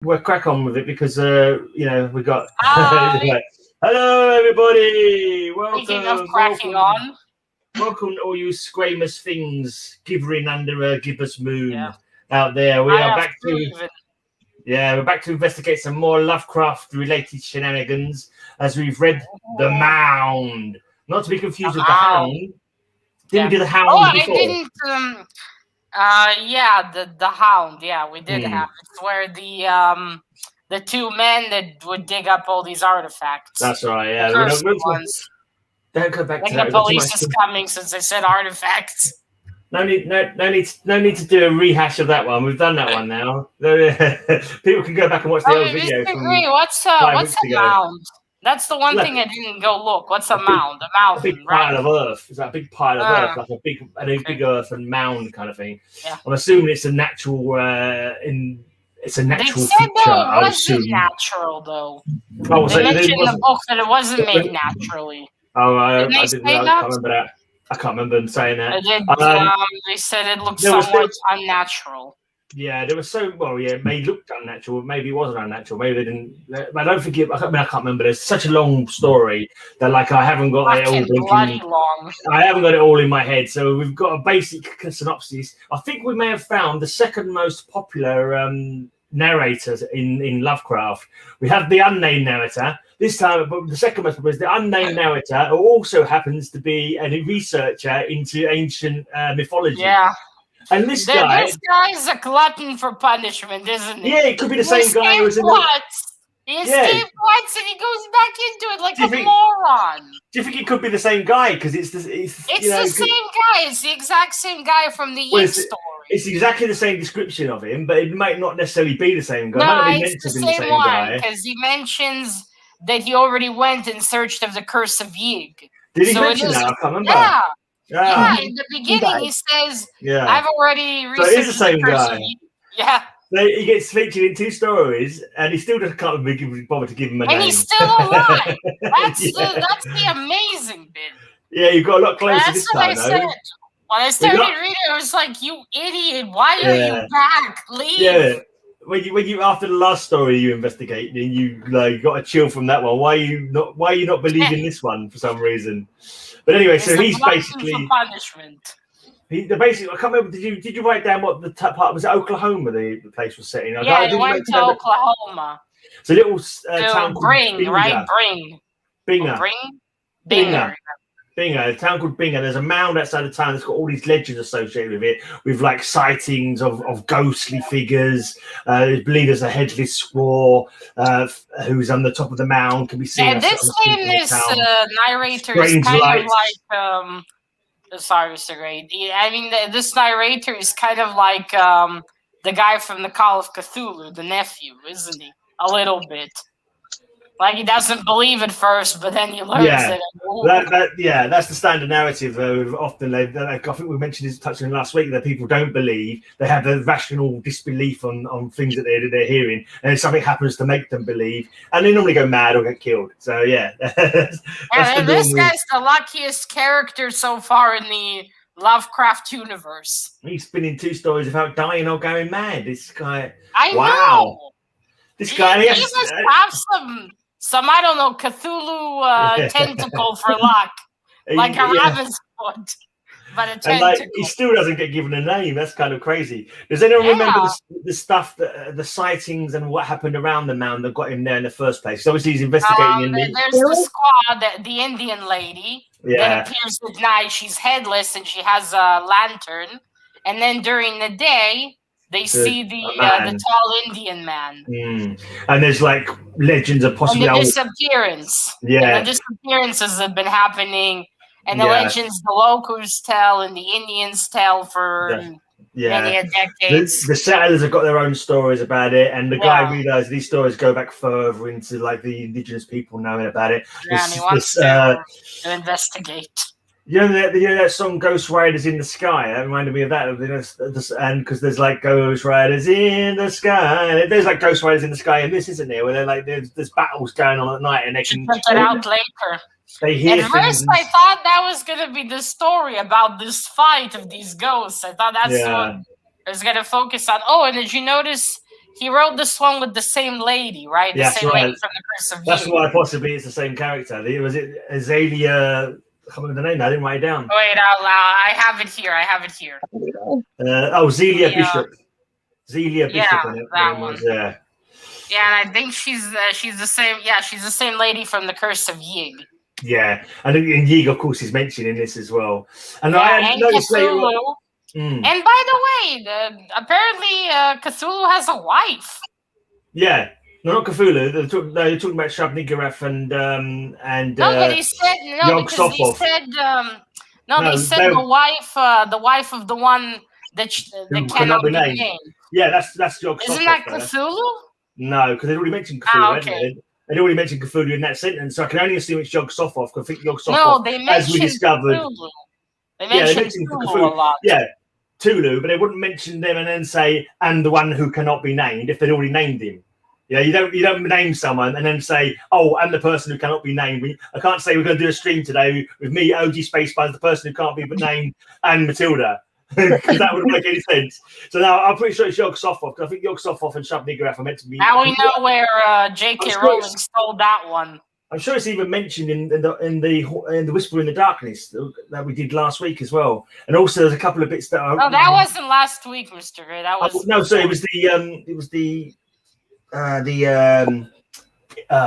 we'll crack on with it because we got. Hello, everybody. Welcome. Speaking of cracking on. Welcome to all you squamous things givering under a gibbous moon out there. We're back to investigate some more Lovecraft-related shenanigans as we've read The Mound. Not to be confused with The Hound. Didn't we do The Hound before? I didn't. The Hound. Yeah, we did have it. It's where the two men that would dig up all these artifacts. That's right. Yeah, don't go back to that. The police is coming since I said artifacts. No need to do a rehash of that one. We've done that one now. People can go back and watch the old video. What's a mound? That's the one thing I didn't go look. What's a mound? A mountain, a big pile of earth. It's like a big pile of earth, like a big earth and mound kind of thing. Yeah. I'm assuming it's a natural. It's a natural feature. It wasn't natural though. They mentioned in the book that it wasn't made naturally. Oh, I can't remember that. I can't remember them saying that. They said it looked somewhat unnatural. Yeah, there was it may look unnatural, maybe it wasn't unnatural, maybe they didn't. I don't think I can't remember. There's such a long story that I haven't got it all. I haven't got it all in my head. So we've got a basic synopsis. I think we may have found the second most popular narrators in Lovecraft. We have the unnamed narrator. This time, but the second most popular is the unnamed narrator, who also happens to be a researcher into ancient mythology. Yeah. And this guy's a glutton for punishment, isn't he? Yeah, it could be the same guy who was in He escaped once and he goes back into it like a moron. Do you think it could be the same guy? Because it's the same guy. It's the exact same guy from the Yin story. It's exactly the same description of him, but it might not necessarily be the same guy. No, it's the same one because he mentions that he already went in search of the curse of Yig. Did he mention that? I can't remember. Yeah, in the beginning he says, I've already researched. So it is the same guy. Yeah. So he gets featured in 2 stories and he still just can't bother to give him a name. And he's still alive. That's the amazing bit. Yeah, you got a lot closer this time, though. When I started reading, I was like, you idiot, why are you back? Leave. Yeah. When you after the last story you investigated and you got a chill from that one, why are you not believing this one for some reason? But anyway, so he's basically punishment. I can't remember. Did you write down what the part was? It Oklahoma the place was set in? Yeah, he went to Oklahoma. It's a little town called Binger. Binger. A town called Binger. There's a mound outside the town that's got all these legends associated with it, with sightings of ghostly figures. I believe there's a headless squaw who's on the top of the mound. Can be seen. Yeah, this narrator is kind of like. Sorry, Mr. Gray. I mean, this narrator is kind of like the guy from the Call of Cthulhu, the nephew, isn't he? A little bit. Like he doesn't believe at first, but then he learns that. That's the standard narrative. Often, I think we mentioned this touching last week that people don't believe. They have a rational disbelief on things that they're hearing, and if something happens to make them believe, and they normally go mad or get killed. So this guy's the luckiest character so far in the Lovecraft universe. He's been in 2 stories without dying or going mad. This guy. I know. This guy. He must have some I don't know, Cthulhu tentacle for luck. Like a rabbit's foot. But a tentacle. And he still doesn't get given a name. That's kind of crazy. Does anyone remember the stuff, the sightings and what happened around the mound that got him there in the first place? So obviously he's investigating. There's the squad, the Indian lady that appears at night. She's headless and she has a lantern. And then during the day, they see the tall Indian man. And there's legends of possibly and the disappearance. Yeah. And the disappearances have been happening. And the legends the locals tell and the Indians tell for many decades. The settlers have got their own stories about it. And the guy realized these stories go back further into the indigenous people knowing about it. Yeah, and he wants to investigate. You know that song "Ghost Riders in the Sky"? That reminded me of that. And because there's Ghost Riders in the Sky, there's Ghost Riders in the Sky, and this isn't there where they're there's battles going on at night, and they can check it out later. They hear at first, I thought that was gonna be the story about this fight of these ghosts. I thought that's what I was gonna focus on. Oh, and did you notice he wrote this one with the same lady, right? The same lady from the Curse of That's why possibly it's the same character. Was it Azalea? I can't remember the name. I didn't write it down. Wait, out loud. I have it here. Zelia Bishop. Zelia Bishop. Yeah, that one. Yeah, and I think she's the same. Yeah, she's the same lady from the Curse of Yig. Yeah, and Yig, of course, is mentioned in this as well. And I noticed Cthulhu. And by the way, apparently Cthulhu has a wife. Yeah. No, not Cthulhu. They're talking about shub-niggurath and no, but he said because he said they said the wife of the one that cannot be named. Yeah, that's Yog-Sothoth. Isn't that Cthulhu? No, because they already mentioned Cthulhu. Okay. They already mentioned Cthulhu in that sentence, so I can only assume it's Yog-Sothoth. Because I think Yog-Sothoth, as we discovered, Cthulhu. They mentioned Cthulhu a lot. Yeah, Cthulhu, but they wouldn't mention them and then say and the one who cannot be named if they'd already named him. Yeah, you don't name someone and then say, oh, and the person who cannot be named. I can't say we're going to do a stream today with me, OG Spacebunzz, the person who can't be named, and Matilda, because that wouldn't make any sense. So now I'm pretty sure it's Yog-Sothoth, because I think Yog-Sothoth and shub-niggurath are meant to be. Now we know where J.K. Rowling stole that one. I'm sure it's even mentioned in the Whisper in the Darkness that we did last week as well. And also there's a couple of bits that are. No, that wasn't last week, Mr. Gray. That was it was the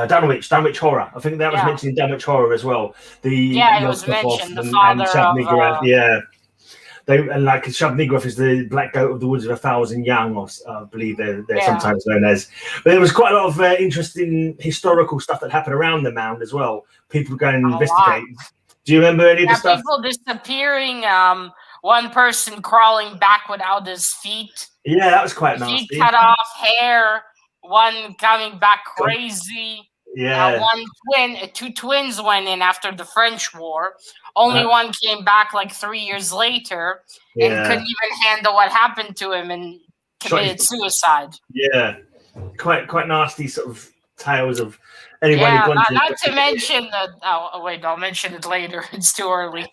Dunwich Horror. I think that was mentioned in Dunwich Horror as well. It was mentioned. The father of like shub-niggurath is the black goat of the woods of 1,000 young, I believe they're sometimes known as. But there was quite a lot of interesting historical stuff that happened around the mound as well. People going and investigate. Do you remember any of the stuff? People disappearing. One person crawling back without his feet. Yeah, that was quite nasty. Feet cut off, hair. One coming back crazy. Yeah. Two twins went in after the French War. Only one came back like 3 years later and couldn't even handle what happened to him and committed suicide. Yeah. Quite nasty sort of tales of anyone who not to mention that. Oh wait, I'll mention it later. It's too early.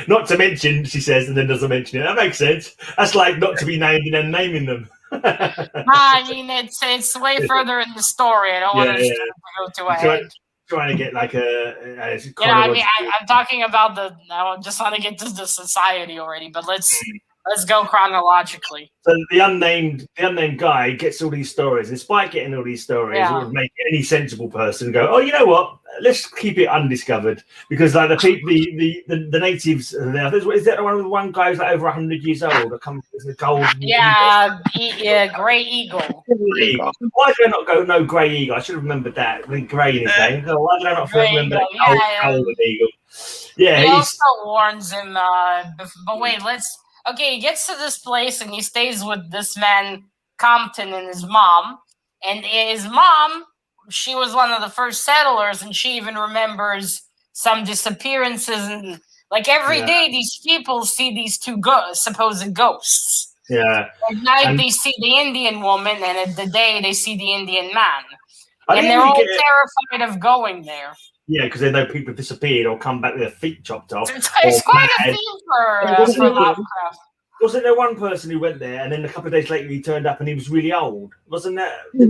Not to mention, she says, and then doesn't mention it. That makes sense. That's like not to be named and then naming them. I mean, it's way further in the story. I don't want to go to a head. Trying to get like I'm talking about I just want to get to the society already, but let's go chronologically. So the unnamed guy gets all these stories. Despite getting all these stories, it would make any sensible person go, "Oh, you know what? Let's keep it undiscovered." Because like the natives, is that the one with one guy who's like over 100 years old? That comes with the gold. Grey Eagle. Why did I not go no Grey Eagle? I should have remembered that. With Grey in his name. Why did I not remember that golden eagle? Yeah, he also warns him. But wait, Okay, he gets to this place and he stays with this man, Compton, and his mom. And his mom, she was one of the first settlers, and she even remembers some disappearances. And like every day, these people see these two supposed ghosts. Yeah. At night, they see the Indian woman, and at the day, they see the Indian man. And they're all terrified of going there. Yeah, because they know people have disappeared or come back with their feet chopped off. It's quite a theme for Lovecraft. Wasn't there one person who went there and then a couple of days later he turned up and he was really old? Wasn't that? He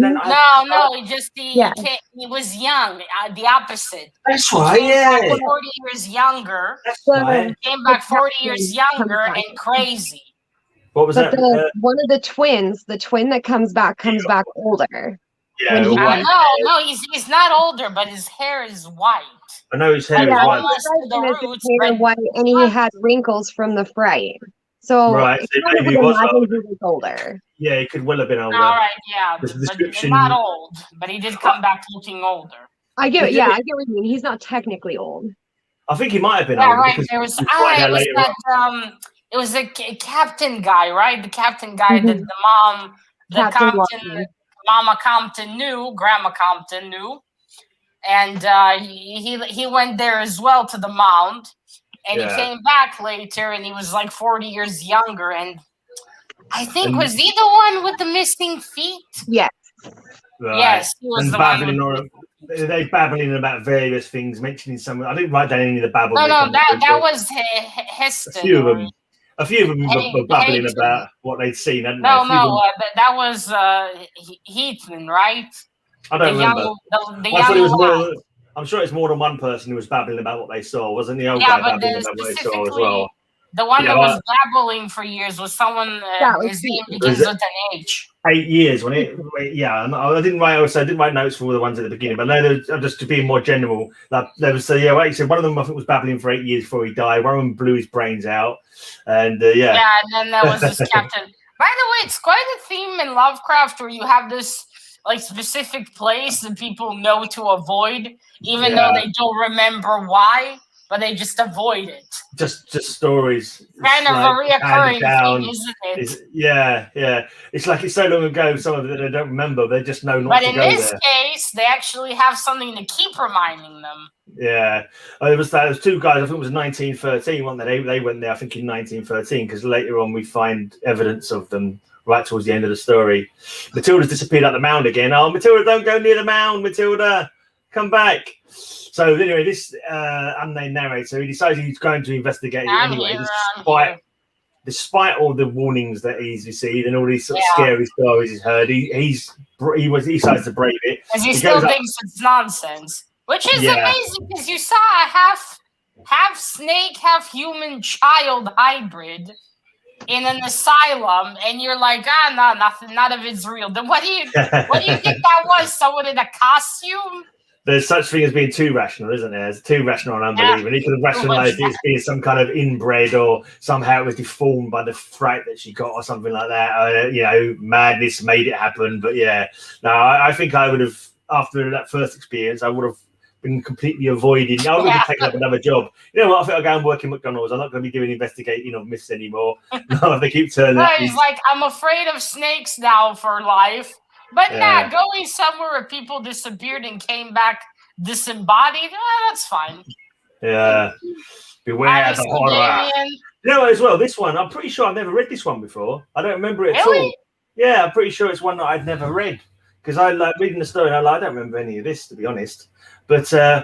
was young. The opposite. That's right. Yeah. 40 years younger. That's right. Came back 40 years younger and crazy. What was that? One of the twins, the twin that comes back older. Yeah. No, he's not older, but his hair is white. I know his hair is white. White, and he had wrinkles from the fright. So maybe he was older. Yeah, he could well have been older. All right, yeah, but not old, but he did come back looking older. I get what you mean. He's not technically old. I think he might have been older. Right. It was a captain guy, right? The captain guy that Mama Compton knew, Grandma Compton knew, and he went there as well to the mound. And he came back later, and he was like 40 years younger. And I think, was he the one with the missing feet? Yes. Right. Yes, he was the one. They're babbling about various things, mentioning some. I didn't write down any of the babble. No, that was Heston. A few of them. A few of them were babbling about what they'd seen, hadn't they? That was Heathman, right? I don't remember. I'm sure it's more than one person who was babbling about what they saw. Wasn't the old guy babbling about what they saw as well? The one that was babbling for years was someone. His name begins with an H. 8 years when it. Yeah, I didn't write notes for all the ones at the beginning, but no, just to be more general. Like there was like you said, one of them I think was babbling for 8 years before he died. One of them blew his brains out, and Yeah, and then there was this captain. By the way, it's quite a theme in Lovecraft where you have this like specific place that people know to avoid, even though they don't remember why. But they just avoid it. Just stories. Kind of a reoccurring thing, isn't it? Yeah. It's like it's so long ago, some of it they don't remember. They just know not to go there. But in this case, they actually have something to keep reminding them. Yeah. There was two guys, I think it was 1913, weren't they? They went there, I think, in 1913, because later on we find evidence of them right towards the end of the story. Matilda's disappeared at the mound again. Oh, Matilda, don't go near the mound, Matilda. Come back. So anyway, this unnamed narrator, he decides he's going to investigate it anyway, despite all the warnings that he's received and all these sort of scary stories he's heard. He decides to brave it. Because he still thinks it's nonsense, which is amazing because you saw a half snake, half human child hybrid in an asylum, and you're like, no, nothing, none of it's real. Then what do you think that was? Someone in a costume? There's such thing as being too rational, isn't there? It's too rational and unbelievable. He could have rationalized it as being some kind of inbred or somehow it was deformed by the fright that she got or something like that. Madness made it happen. But I think I would have, after that first experience, I would have been completely avoiding. I would have taken up another job. You know what? I think I'll go and work in McDonald's. I'm not going to be doing investigating of myths anymore. No, if they keep turning up. He's like, I'm afraid of snakes now for life. But going somewhere where people disappeared and came back disembodied, that's fine. Yeah. Beware the horror. As well, this one, I'm pretty sure I've never read this one before. I don't remember it at all. Yeah, I'm pretty sure it's one that I'd never read. Because I like reading the story and I don't remember any of this, to be honest. But so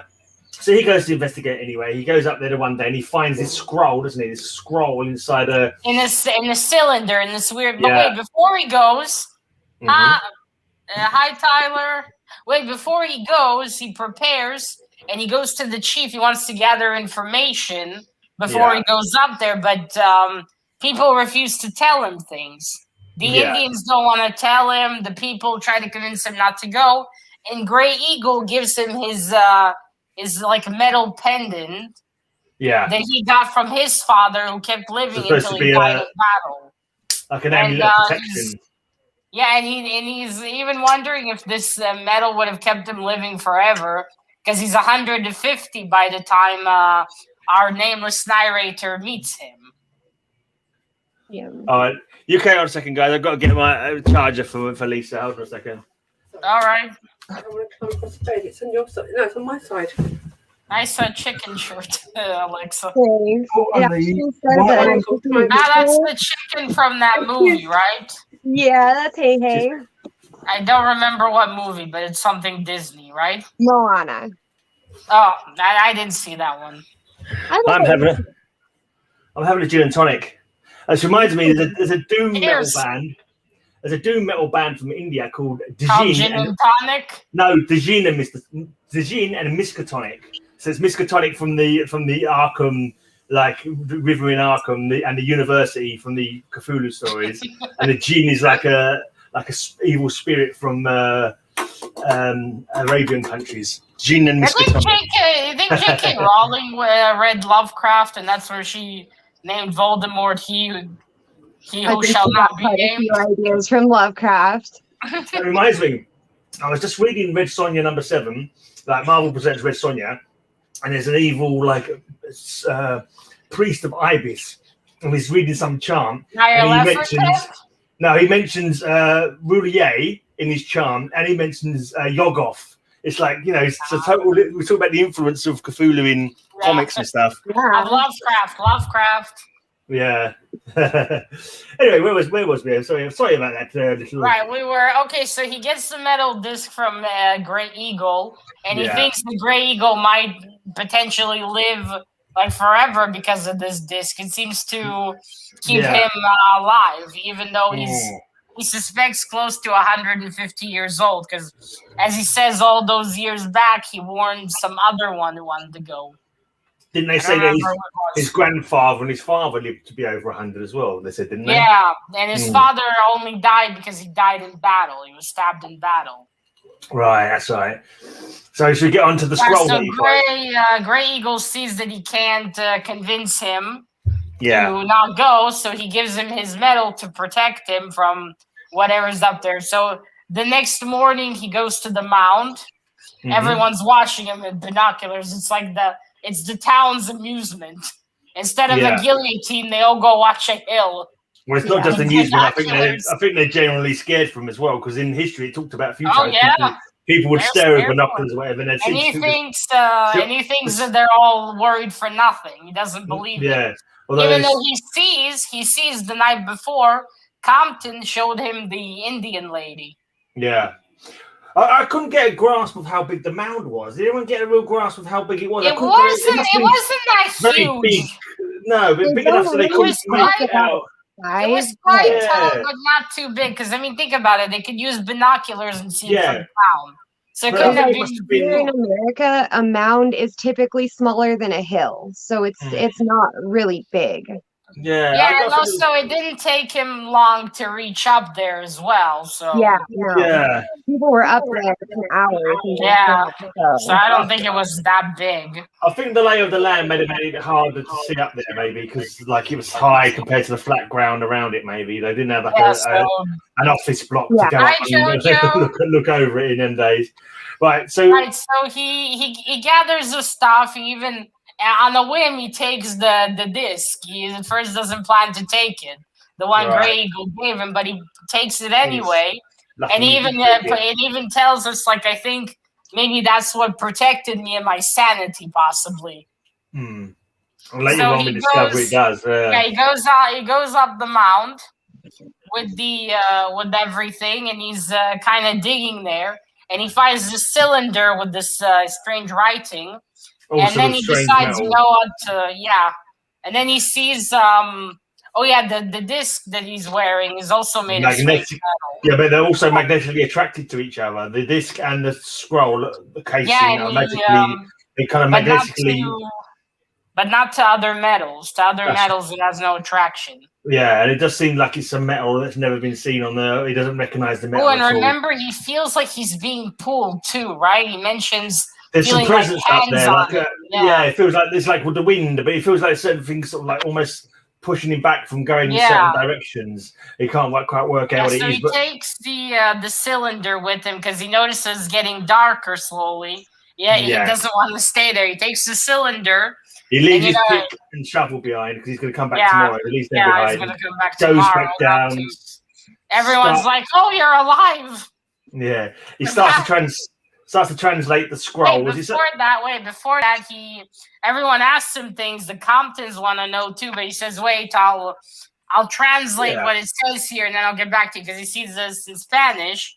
he goes to investigate anyway. He goes up there one day and he finds this scroll, doesn't he? This scroll inside in a cylinder, in this weird. But wait, before he goes, hi, Tyler. Wait, before he goes, he prepares and he goes to the chief. He wants to gather information before he goes up there, but people refuse to tell him things. The Indians don't want to tell him. The people try to convince him not to go. And Grey Eagle gives him his like metal pendant that he got from his father, who kept living until he died in battle. Like an amulet of protection. And he's even wondering if this metal would have kept him living forever, because he's 150 by the time our nameless narrator meets him. Yeah. All right. You carry on a second, guys. I've got to get my charger for Lisa. Hold on a second. All right. I don't want to climb across the bed. It's on your side. No, it's on my side. Nice chicken shirt, Alexa. That's the chicken from that movie, right? Yeah, that's Hey. I don't remember what movie, but it's something Disney, right? Moana. Oh, I didn't see that one. I'm having a gin and tonic. This reminds me, there's a doom metal band. There's a doom metal band from India called Djinn. Gin and tonic? No, Djinn and Miskatonic. So it's Miskatonic from the Arkham, like River in Arkham, and the University from the Cthulhu stories, and the Djinn is like a evil spirit from Arabian countries. Djinn and Miskatonic. I think J.K. Rowling read Lovecraft, and that's where she named Voldemort He Who Shall Not Be Named. A few ideas from Lovecraft. That reminds me, I was just reading Red Sonja #7, like Marvel presents Red Sonja, and there's an evil priest of Ibis, and he's reading some charm. And he mentions Roulier in his charm, and he mentions Yog-Sothoth. It's like, it's a total. We talk about the influence of Cthulhu in comics and stuff. Yeah. Lovecraft. Yeah. Anyway, where was we? Sorry about that. Right, we were okay. So he gets the metal disc from Grey Eagle, and he thinks the Grey Eagle might potentially live like forever because of this disc. It seems to keep him alive, even though he suspects close to 150 years old. Because, as he says, all those years back, he warned some other one who wanted to go. Didn't they say that his grandfather and his father lived to be over 100 as well? They said, didn't they? Yeah, and his father only died because he died in battle. He was stabbed in battle. Right, that's right. So should we get on to the scroll? So Grey Eagle sees that he can't convince him to not go, so he gives him his medal to protect him from whatever's up there. So the next morning, he goes to the mound. Mm-hmm. Everyone's watching him with binoculars. It's the town's amusement. Instead of a guillotine, they all go watch a hill. Well, it's not just amusement. I think they're generally scared from him as well, because in history it talked about a few times. People would stare at binoculars or whatever. And he thinks that they're all worried for nothing. He doesn't believe it. Even though he sees the night before, Compton showed him the Indian lady. Yeah. I couldn't get a grasp of how big the mound was. Did anyone get a real grasp of how big it was? It wasn't that very huge. Big. No, but big enough so they couldn't make it out. It was quite tall, but not too big. Because, I mean, think about it. They could use binoculars and see it from down. So it couldn't have been... Here in America, a mound is typically smaller than a hill. So it's not really big. Yeah, and also it didn't take him long to reach up there as well. So people were up there in hours. So I don't think it was that big. I think the lay of the land made it harder to see up there, maybe because it was high compared to the flat ground around it. Maybe they didn't have an office block to go up and look over it in them days. So he gathers the stuff. He even. On a whim, he takes the disc. He at first doesn't plan to take it, the one Grey Eagle gave him, but he takes it anyway. And he even tells us, I think maybe that's what protected me and my sanity, possibly. Later on, we discover it does. He goes up the mound with with everything, and he's kind of digging there, and he finds this cylinder with this strange writing. And then he decides, and then he sees, the disc that he's wearing is also made of strange metal. Yeah, but they're also magnetically attracted to each other. The disc and the scroll, the casing, are magically, they kind of magnetically... But not to other metals. To other metals, it has no attraction. Yeah, and it does seem like it's a metal that's never been seen on the... He doesn't recognize the metal. Oh, and remember, he feels like he's being pulled too, right? He mentions... There's some presence up there. It feels like it's like with the wind, but it feels like certain things sort of almost pushing him back from going in certain directions. He can't quite work out what it is. So he takes the cylinder with him because he notices it's getting darker slowly. He doesn't want to stay there. He takes the cylinder. He leaves his pick and shovel behind because he's going to come back tomorrow. He leaves them behind. He's going to come back tomorrow. Goes back down. Everyone's like, "Oh, you're alive!" Yeah, he starts to translate the scroll. Before that, everyone asks him things. The Comptons want to know too, but he says, "Wait, I'll translate what it says here, and then I'll get back to you," because he sees this in Spanish.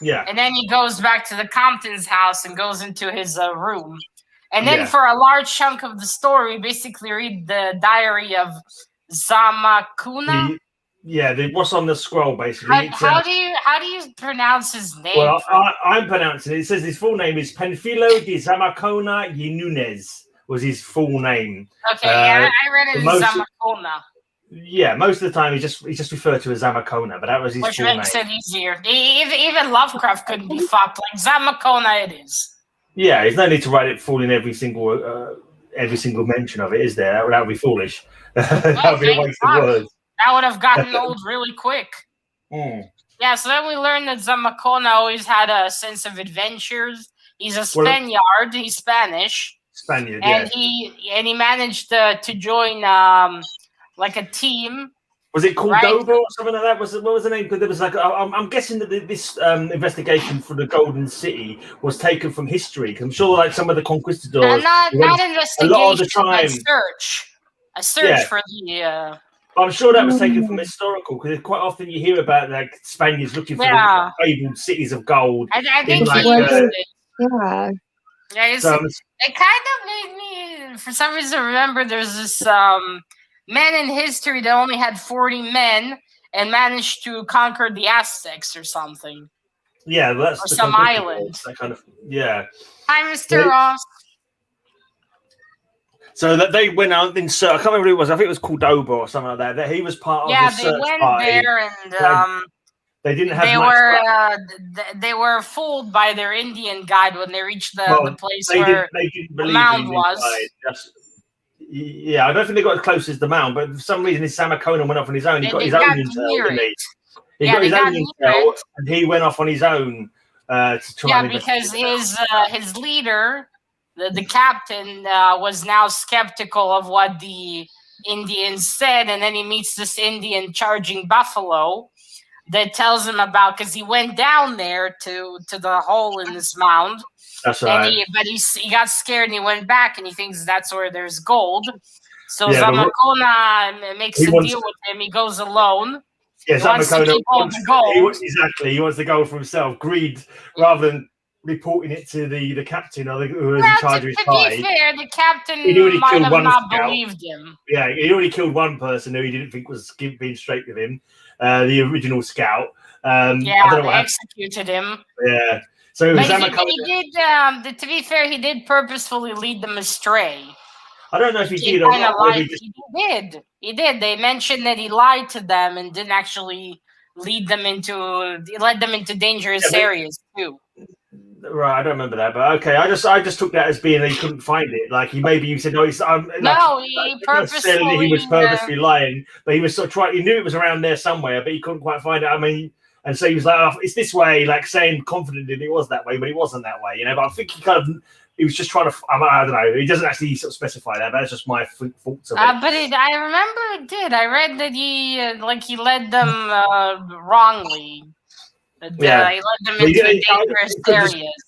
Yeah. And then he goes back to the Comptons' house and goes into his room. And then for a large chunk of the story, basically read the diary of Zamakuna. What's on the scroll, basically. How do you pronounce his name? Well, I'm pronouncing it. It says his full name is Panfilo de Zamacona y Núñez, was his full name. Okay, I read it as Zamacona. Yeah, most of the time he just referred to as Zamacona, but that was his full name. Which makes it easier. Even Lovecraft couldn't be fucked. Like Zamacona it is. Yeah, there's no need to write it full in every single mention of it, is there? That would be foolish. That would be a waste of words. That would have gotten old really quick. Yeah, so then we learned that Zamacona always had a sense of adventures. He's a Spaniard. He's Spanish. Spaniard, and he managed to join a team. Was it called Dover or something like that? What was the name? Because there was I'm guessing that this investigation for the Golden City was taken from history. Because I'm sure some of the conquistadors. Not investigation. A lot of the time, a search for the. I'm sure that was taken from historical, because quite often you hear about Spaniards looking for fabled cities of gold. I think he used it. Yeah. Yeah, it kind of made me for some reason, remember there's this man in history that only had 40 men and managed to conquer the Aztecs or something. Yeah, that's or some island. That kind of Hi, Mr. Ross. So that they went out in search. I can't remember who it was. I think it was Cordoba or something like that. That he was part of. Yeah, the they search went party. there and they didn't have. They were fooled by their Indian guide when they reached the place where the Mound was. Yeah, I don't think they got as close as the Mound, but for some reason his Samakona went off on his own. He got his own intel, didn't he? He got his own intel, and he went off on his own to try. Yeah, because his leader, the captain, was now skeptical of what the Indians said, and then he meets this Indian charging buffalo that tells him about, because he went down there to the hole in this mound. That's right. But he got scared and he went back and he thinks that's where there's gold. So Zamakona makes a deal with him. He goes alone. Yeah, Zamakona he wants the gold for himself. Greed rather than reporting it to the captain or who was in charge of his party. To be fair, the captain might have not believed him. Yeah, he already killed one person who he didn't think was being straight with him. The original scout. They executed him. Yeah. So he did. To be fair, he did purposefully lead them astray. I don't know if he did or not. He did. They mentioned that he lied to them and didn't actually lead them into. He led them into dangerous areas too. Right, I don't remember that, but okay. I just took that as being that he couldn't find it. Like maybe you said, "No, he was purposely lying," but he was sort of trying. He knew it was around there somewhere, but he couldn't quite find it. I mean. And so he was like, oh, it's this way, like saying confidently it was that way, but it wasn't that way, But I think he was just trying to, I don't know, he doesn't actually sort of specify that, but that's just my thoughts of it. But I remember it did. I read that he led them wrongly. He led them into dangerous areas.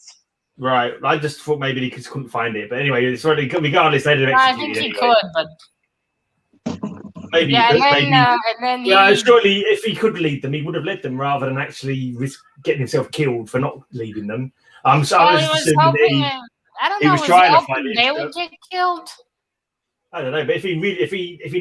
Right. I just thought maybe he just couldn't find it. But anyway, it's really, regardless, they didn't execute I think he could, but... Maybe, surely if he could lead them, he would have led them rather than actually risk getting himself killed for not leading them. I was assuming that he was trying to find it. They would get killed. I don't know, but if he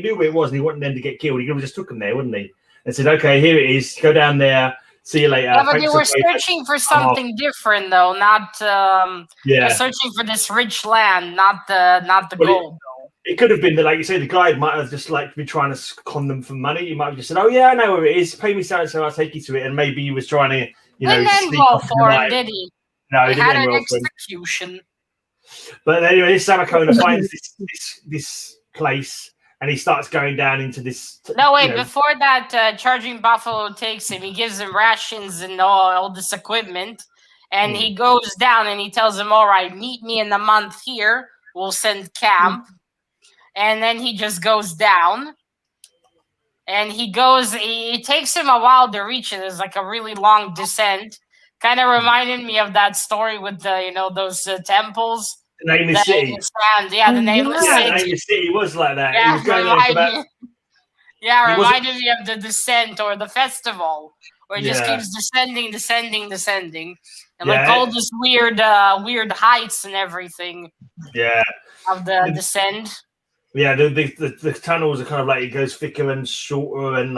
knew where it was and he wanted them to get killed, he could have just took them there, wouldn't he? And said, "Okay, here it is. Go down there. See you later." Yeah, but they were searching for something different, though. Not searching for this rich land, not the gold. It could have been that, like you say, the guide might have just been trying to con them for money. He might have just said, "Oh yeah, I know where it is. Pay me so I'll take you to it." And maybe he was trying to, didn't end well for him, did he? No, he had an execution. But anyway, this Samakona finds this place, and he starts going down into this. No, wait. Before that, Charging Buffalo takes him. He gives him rations and all this equipment, and he goes down and he tells him, "All right, meet me in a month here. We'll send camp." And then he just goes down, and it takes him a while to reach it. There's like a really long descent. Kind of reminded me of that story with those temples. The Nameless City. The Nameless City. The Nameless City was like that. Yeah, reminded me of the descent or the festival, where it just keeps descending. And all this weird heights and everything. Yeah. Of the descent. Yeah, the tunnels are kind of like it goes thicker and shorter, and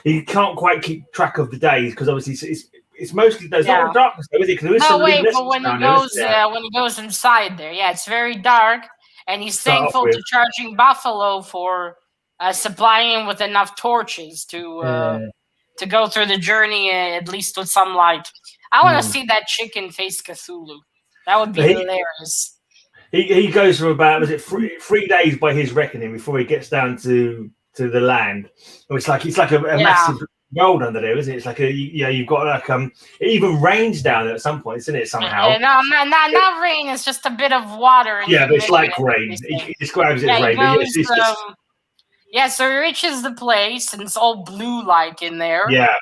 he can't quite keep track of the days because obviously it's mostly there's not darkness though, is it? But when he goes inside there, it's very dark, and he's thankful to Charging Buffalo for supplying him with enough torches to go through the journey at least with some light. I want to see that chicken face Cthulhu. That would be hilarious. He goes for about 3 days by his reckoning before he gets down to the land. It's like a massive world under there, isn't it? It's like you've got it even rains down there at some point, isn't it? Somehow. No, not rain. It's just a bit of water. But it's like rain. He describes it as rain. So he reaches the place and it's all blue-like in there. Yeah.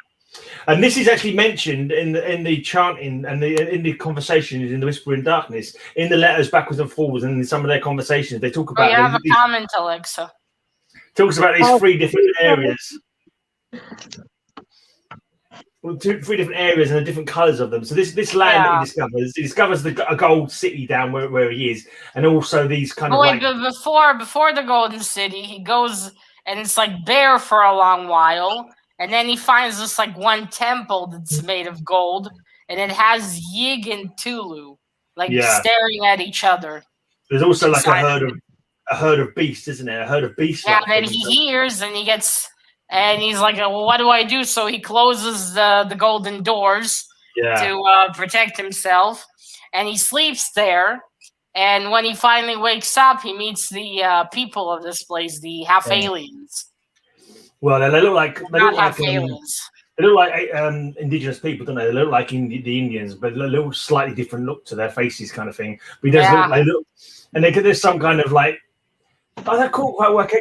And this is actually mentioned in the chanting and in the conversations in the Whisper in Darkness, in the letters backwards and forwards, and in some of their conversations, they talk about. You have a comment, Alexa. Talks about these 3 different areas. three different areas and the different colours of them. So this land that he discovers a gold city down where he is, and also these kind of but before the golden city, he goes and it's like bare for a long while, and then he finds this like one temple that's made of gold, and it has Yig and Tulu staring at each other. There's also like a herd of beasts, isn't there? A herd of beasts. Yeah, that he hears, and he's like, well, what do I do? So he closes the golden doors to protect himself, and he sleeps there. And when he finally wakes up, he meets the people of this place, the half aliens. Well, they look like aliens. They look like indigenous people, don't they? They look like the Indians, but a little slightly different look to their faces, kind of thing. But they look, and there's some kind of like. Oh, they're cool.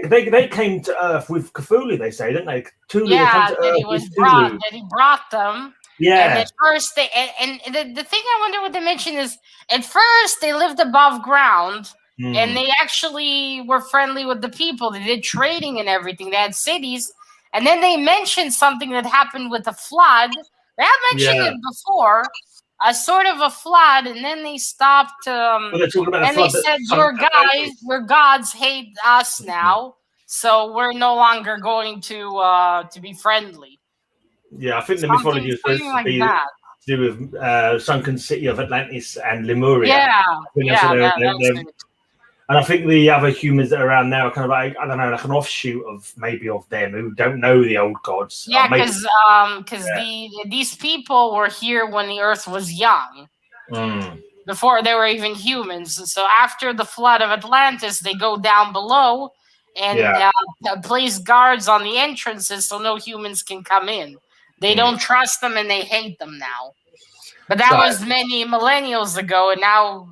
They came to Earth with Cthulhu, they say, didn't they? Cthulhu, that he brought them. Yeah. And at first, the thing I wonder what they mention is, at first they lived above ground, and they actually were friendly with the people. They did trading and everything. They had cities, and then they mentioned something that happened with the flood. They have mentioned it before. A sort of a flood, and then they stopped. And they said, "Your gods hate us now, so we're no longer going to be friendly." Yeah, I think the mythology is supposed to be to do with sunken city of Atlantis and Lemuria. And I think the other humans that are around now are kind of like, I don't know, like an offshoot of them who don't know the old gods. Yeah, because these people were here when the Earth was young, before they were even humans. And so after the flood of Atlantis, they go down below and place guards on the entrances so no humans can come in. They don't trust them and they hate them now. But that was many millennials ago, and now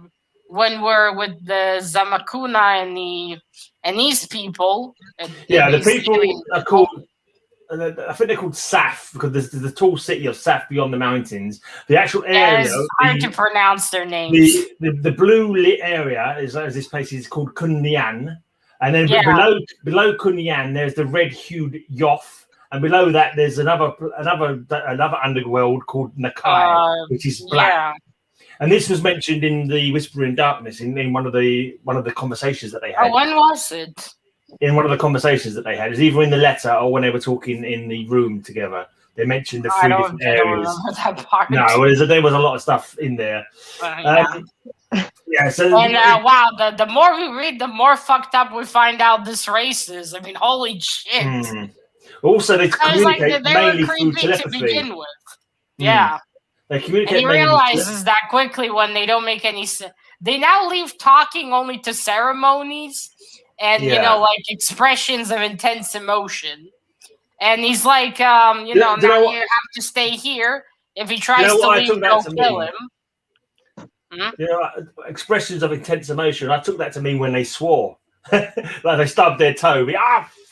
when we're with the Zamakuna and these people, the people are called. I think they're called Saf because there's the tall city of Saf beyond the mountains. The actual area, it's hard to pronounce their names. The blue lit area is this place is called Kunyan, and then below Kunyan there's the red hued Yoth, and below that there's another underworld called Nakai, which is black. Yeah. And this was mentioned in the Whisper in Darkness in one of the conversations that they had. Oh, when was it? In one of the conversations that they had. It was either in the letter or when they were talking in the room together. They mentioned the three different areas. I don't remember that part. No, there was a lot of stuff in there. So wow, the more we read, the more fucked up we find out this race is. I mean, holy shit. Also, they communicate mainly through telepathy. To begin with. Yeah. They communicate. And he realizes that quickly when they don't make any sense. They now leave talking only to ceremonies and like expressions of intense emotion. And he's like, now you have to stay here. If he tries to leave, they'll kill him. Expressions of intense emotion. I took that to mean when they swore, like they stubbed their toe.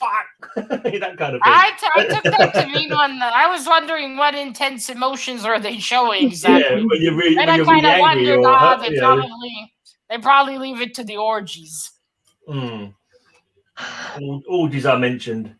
Fuck, that kind of thing. I took that to mean when I was wondering what intense emotions are they showing exactly. Yeah, when you're really, and I kind of wondered, they probably leave it to the orgies. Orgies are mentioned.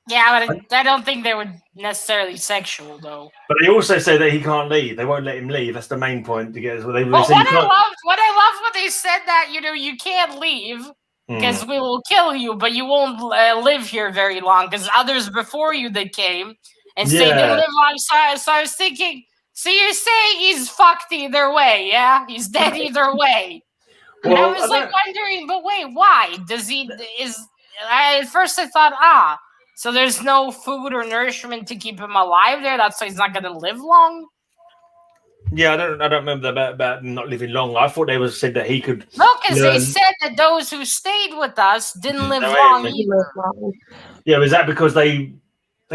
Yeah, but I don't think they were necessarily sexual, though. But they also say that he can't leave. They won't let him leave. That's the main point to get us. What I love when they said that, you can't leave because we will kill you, but you won't live here very long because others before you that came and say they live long. So I was thinking, so you're saying he's fucked either way, yeah? He's dead either way. And I was wondering, but wait, why? At first I thought, so there's no food or nourishment to keep him alive there. That's why he's not going to live long. Yeah, I don't remember about not living long. I thought they said that he could. No, because they said that those who stayed with us didn't live long either. Yeah, is that because they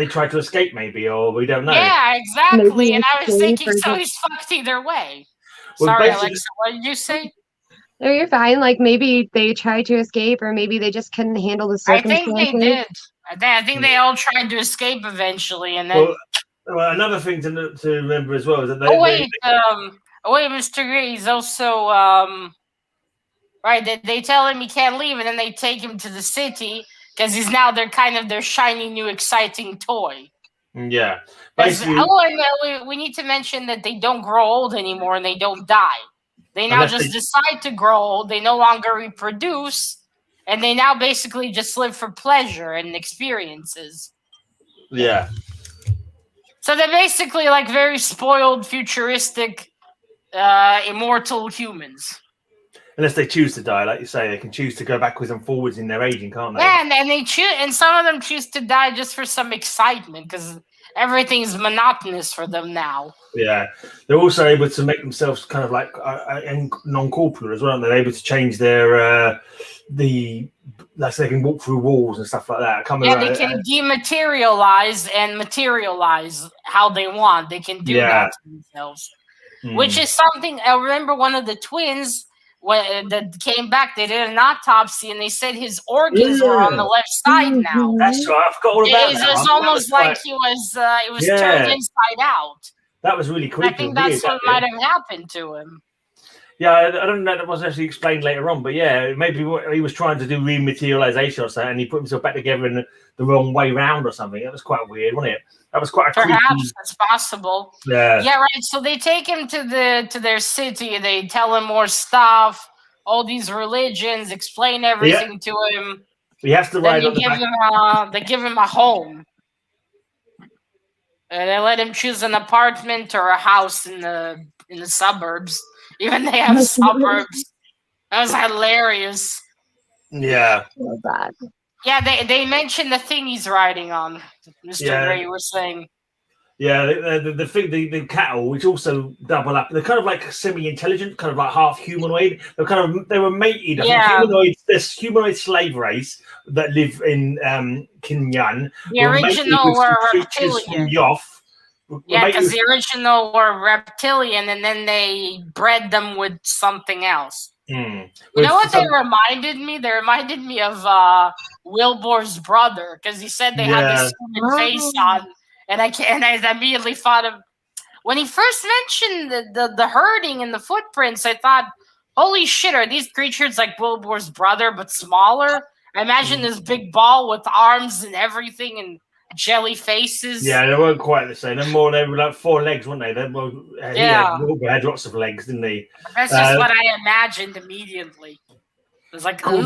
tried to escape, maybe, or we don't know? Yeah, exactly. And I was thinking, so he's fucked either way. Sorry, Alexa, what did you say? No, you're fine. Like maybe they tried to escape, or maybe they just couldn't handle the circumstances. I think they did. I think they all tried to escape eventually, and then. Well, another thing to remember as well is that Mr. Gray's also right. They tell him he can't leave, and then they take him to the city because he's now their shiny new exciting toy. Yeah. Basically, and we need to mention that they don't grow old anymore and they don't die. They now just decide to grow old. They no longer reproduce, and they now basically just live for pleasure and experiences. Yeah. So they're basically like very spoiled, futuristic, immortal humans. Unless they choose to die, like you say, they can choose to go backwards and forwards in their aging, can't they? Yeah, and they choose, and some of them choose to die just for some excitement because everything's monotonous for them now. Yeah, they're also able to make themselves kind of like non-corporeal as well. They're able to change their like they can walk through walls and stuff like that. They can dematerialize and materialize how they want. They can do that to themselves, which is something. I remember one of the twins that came back. They did an autopsy and they said his organs were on the left side now. That's right. I forgot all about that. It was almost like he was turned inside out. That was really creepy. I think that's what might have happened to him. Yeah, I don't know. That wasn't actually explained later on, but yeah, maybe he was trying to do rematerialization or something, and he put himself back together in the wrong way round or something. That was quite weird, wasn't it? That was quite a perhaps that's possible. Yeah, right. So they take him to their city. They tell him more stuff, all these religions, explain everything to him. He has to ride on the back. They give him a home. They let him choose an apartment or a house in the suburbs. Even they have suburbs. That was hilarious. Yeah. So bad. Yeah, they mentioned the thing he's riding on. Mr. Gray, you were saying. Yeah, the cattle, which also double up. They're kind of like semi-intelligent, kind of like half humanoid. They were mated. This humanoid slave race that live in Kinyan. The original were reptilian. Yeah, because the original were reptilian, and then they bred them with something else. You know what they reminded me? They reminded me of Wilbor's brother, because he said they had this human face on. And I immediately thought of when he first mentioned the herding and the footprints. I thought, holy shit, are these creatures like Wilbor's brother but smaller? I imagine this big ball with arms and everything and jelly faces. Yeah, they weren't quite the same. They were like 4 legs, weren't they? Wilbur had lots of legs, didn't he? That's just what I imagined immediately. It was like, called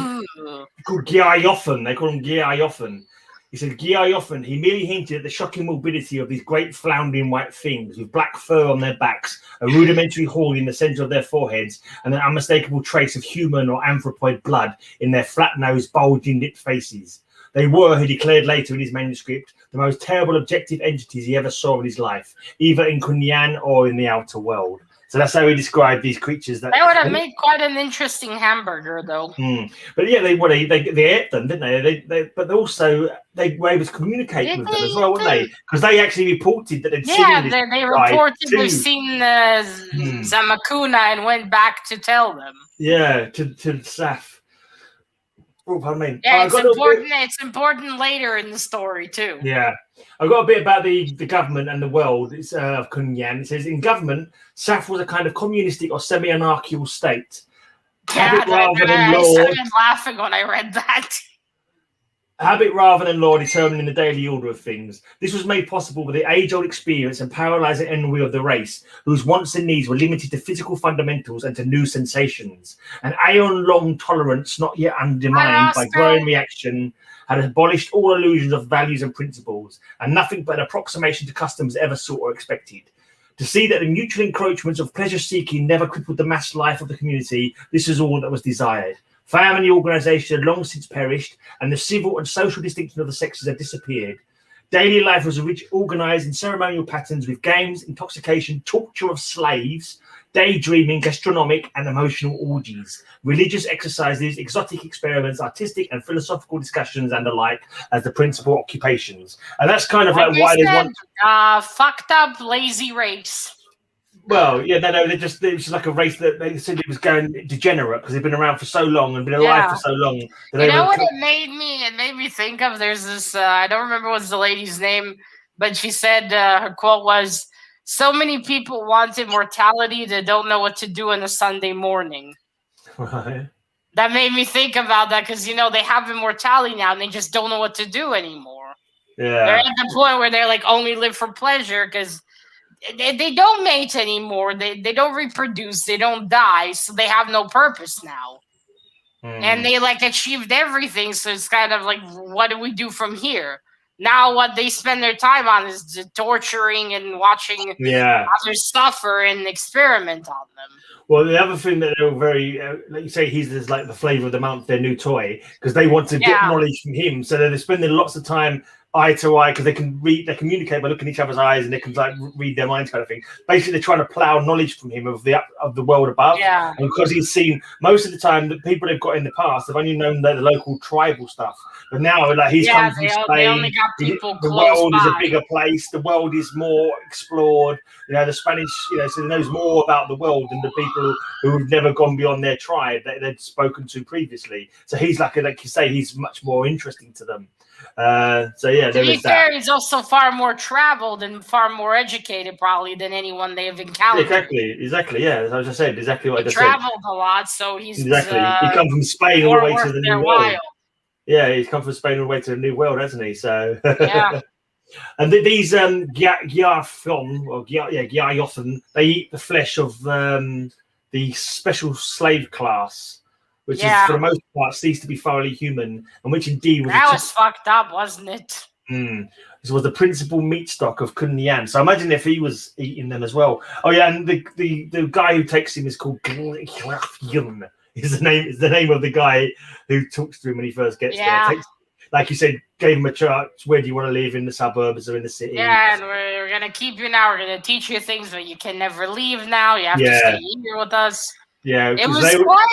Giaiofen. They call him Giaiofen. He said, Giaiofen, he merely hinted at the shocking morbidity of these great floundering white things with black fur on their backs, a rudimentary horn in the center of their foreheads, and an unmistakable trace of human or anthropoid blood in their flat-nosed, bulging lipped faces. They were, he declared later in his manuscript, the most terrible objective entities he ever saw in his life, either in Kunyan or in the outer world. So that's how he described these creatures. That would have made quite an interesting hamburger, though. But yeah, they ate them, didn't they? But also they were able to communicate with them as well, weren't they? Because they actually reported that they'd seen this. They reported they've seen Zamakuna and went back to tell them. Yeah, to Saf. Oh, pardon me. Yeah, it's important later in the story too. Yeah. I've got a bit about the government and the world of Kunyan. It says, in government, Saf was a kind of communistic or semi-anarchical state. I started laughing when I read that. Habit rather than law determining the daily order of things. This was made possible by the age-old experience and paralyzing ennui of the race, whose wants and needs were limited to physical fundamentals and to new sensations. An aeon-long tolerance not yet undermined by growing reaction had abolished all illusions of values and principles, and nothing but an approximation to customs ever sought or expected. To see that the mutual encroachments of pleasure-seeking never crippled the mass life of the community, this is all that was desired. Family organisation had long since perished, and the civil and social distinction of the sexes had disappeared. Daily life was organised in ceremonial patterns with games, intoxication, torture of slaves, daydreaming, gastronomic and emotional orgies, religious exercises, exotic experiments, artistic and philosophical discussions, and the like as the principal occupations. And that's kind of like why they want fucked up, lazy race. Well, yeah, it was just like a race that they said it was going degenerate because they've been around for so long and been alive for so long. You know what it made me? It made me think of. There's this. I don't remember what's the lady's name, but she said her quote was, "So many people want immortality they don't know what to do on a Sunday morning." Right. That made me think about that because they have immortality now and they just don't know what to do anymore. They're at the point where they're like only live for pleasure because they don't mate anymore. They don't reproduce. They don't die. So they have no purpose now. And they like achieved everything. So it's kind of like, what do we do from here? Now what they spend their time on is torturing and watching others suffer and experiment on them. Well, the other thing that they're very, like you say, he's like the flavor of the month, their new toy, because they want to get knowledge from him. So they're spending lots of time eye to eye because they can communicate by looking in each other's eyes and they can like read their minds, kind of thing. Basically, they're trying to plow knowledge from him of the world above. Yeah. And because he's seen most of the time the people they've got in the past have only known the local tribal stuff. But now, like he's come from Spain, they only got people the close world by. is a bigger place. The world is more explored. You know, the Spanish, so he knows more about the world than the people who've never gone beyond their tribe that they'd spoken to previously. So he's like you say, he's much more interesting to them. So yeah, there is that. He's also far more traveled and far more educated, probably, than anyone they have encountered. Exactly. Yeah, as I just said, exactly what I just said. He traveled a lot, so he's he come from Spain all the way to the New World. Yeah, he's come from Spain all the way to the New World, hasn't he? So yeah. And these Gyarthon, they eat the flesh of the special slave class, which is for the most part ceased to be thoroughly human, and which indeed was fucked up, wasn't it? This was the principal meat stock of Kunyan. So imagine if he was eating them as well. Oh yeah, and the guy who takes him is called is the name of the guy who talks to him when he first gets there. Like you said, gave him a chart. Where do you want to live, in the suburbs or in the city? Yeah, and we're gonna keep you now. We're gonna teach you things, but you can never leave now. You have to stay here with us. Yeah, it was quite.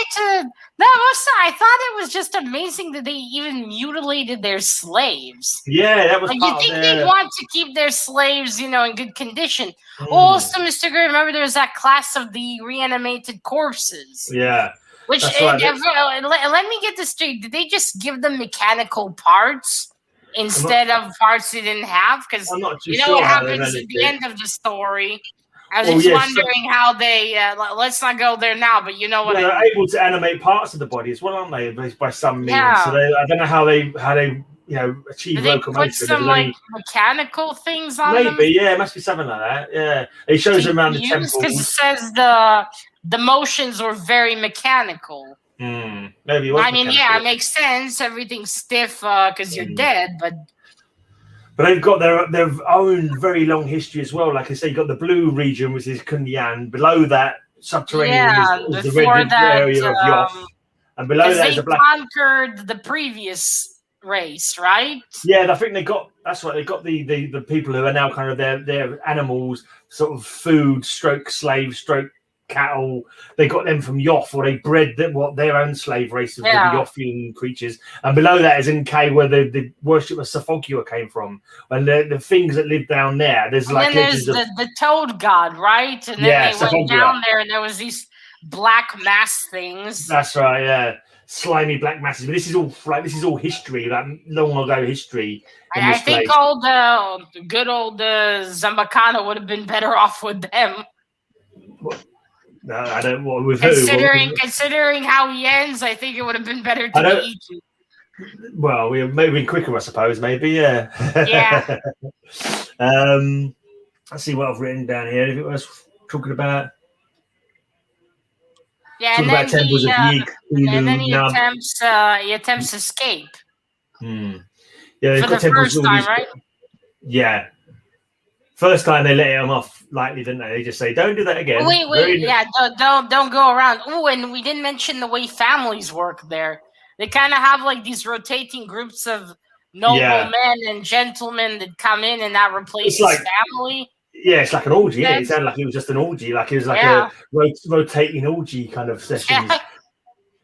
I thought it was just amazing that they even mutilated their slaves. Yeah, that was. Like, you think they'd want to keep their slaves, in good condition? Also, Mr. Gray, remember there was that class of the reanimated corpses. Yeah. Which, let me get this straight. Did they just give them mechanical parts instead of parts they didn't have? Because you know what happens at the end of the story. I was just wondering how they. Let's not go there now, but you know what I mean. They're able to animate parts of the body as well, aren't they? By some means. So I don't know how they achieve locomotion. Put some mechanical things on them? Maybe, yeah, it must be something like that. Yeah, it shows them around the temple because it says the motions were very mechanical. Maybe. It makes sense. Everything's stiff because you're dead, but they've got their own very long history as well. Like I say, you got the blue region, which is Kunyan. Below that, subterranean is the red area of Yoth, and below that is the black. They conquered the previous race, right? Yeah, I think they got. That's right. They got the people who are now kind of their animals, sort of food, stroke slave, stroke cattle. They got them from Yoth, or they bred their own slave race of the Yothian creatures. And below that is Nkay, where the worship of Sophogua came from. And the things that live down there, there's the toad god, right? And then they went down there, and there was these black mass things. That's right. Yeah, slimy black masses. But this is all history, like long ago history. I think good old Zambakana would have been better off with them. No, I don't. What with considering how he ends, I think it would have been better to be eaten. Well, we have maybe quicker, I suppose. Maybe, yeah. Yeah. Let's see what I've written down here. If it was talking about. Yeah, and then he attempts escape. Yeah, for the first time, right? Yeah. First time they let him off lightly, didn't they? They just say, "Don't do that again." Wait, don't go around. Oh, and we didn't mention the way families work there. They kind of have like these rotating groups of noble men and gentlemen that come in, and that replaces family. Yeah, it's like an orgy. Yeah, it sounded like it was just an orgy. Like it was like a rotating orgy kind of session. Yeah.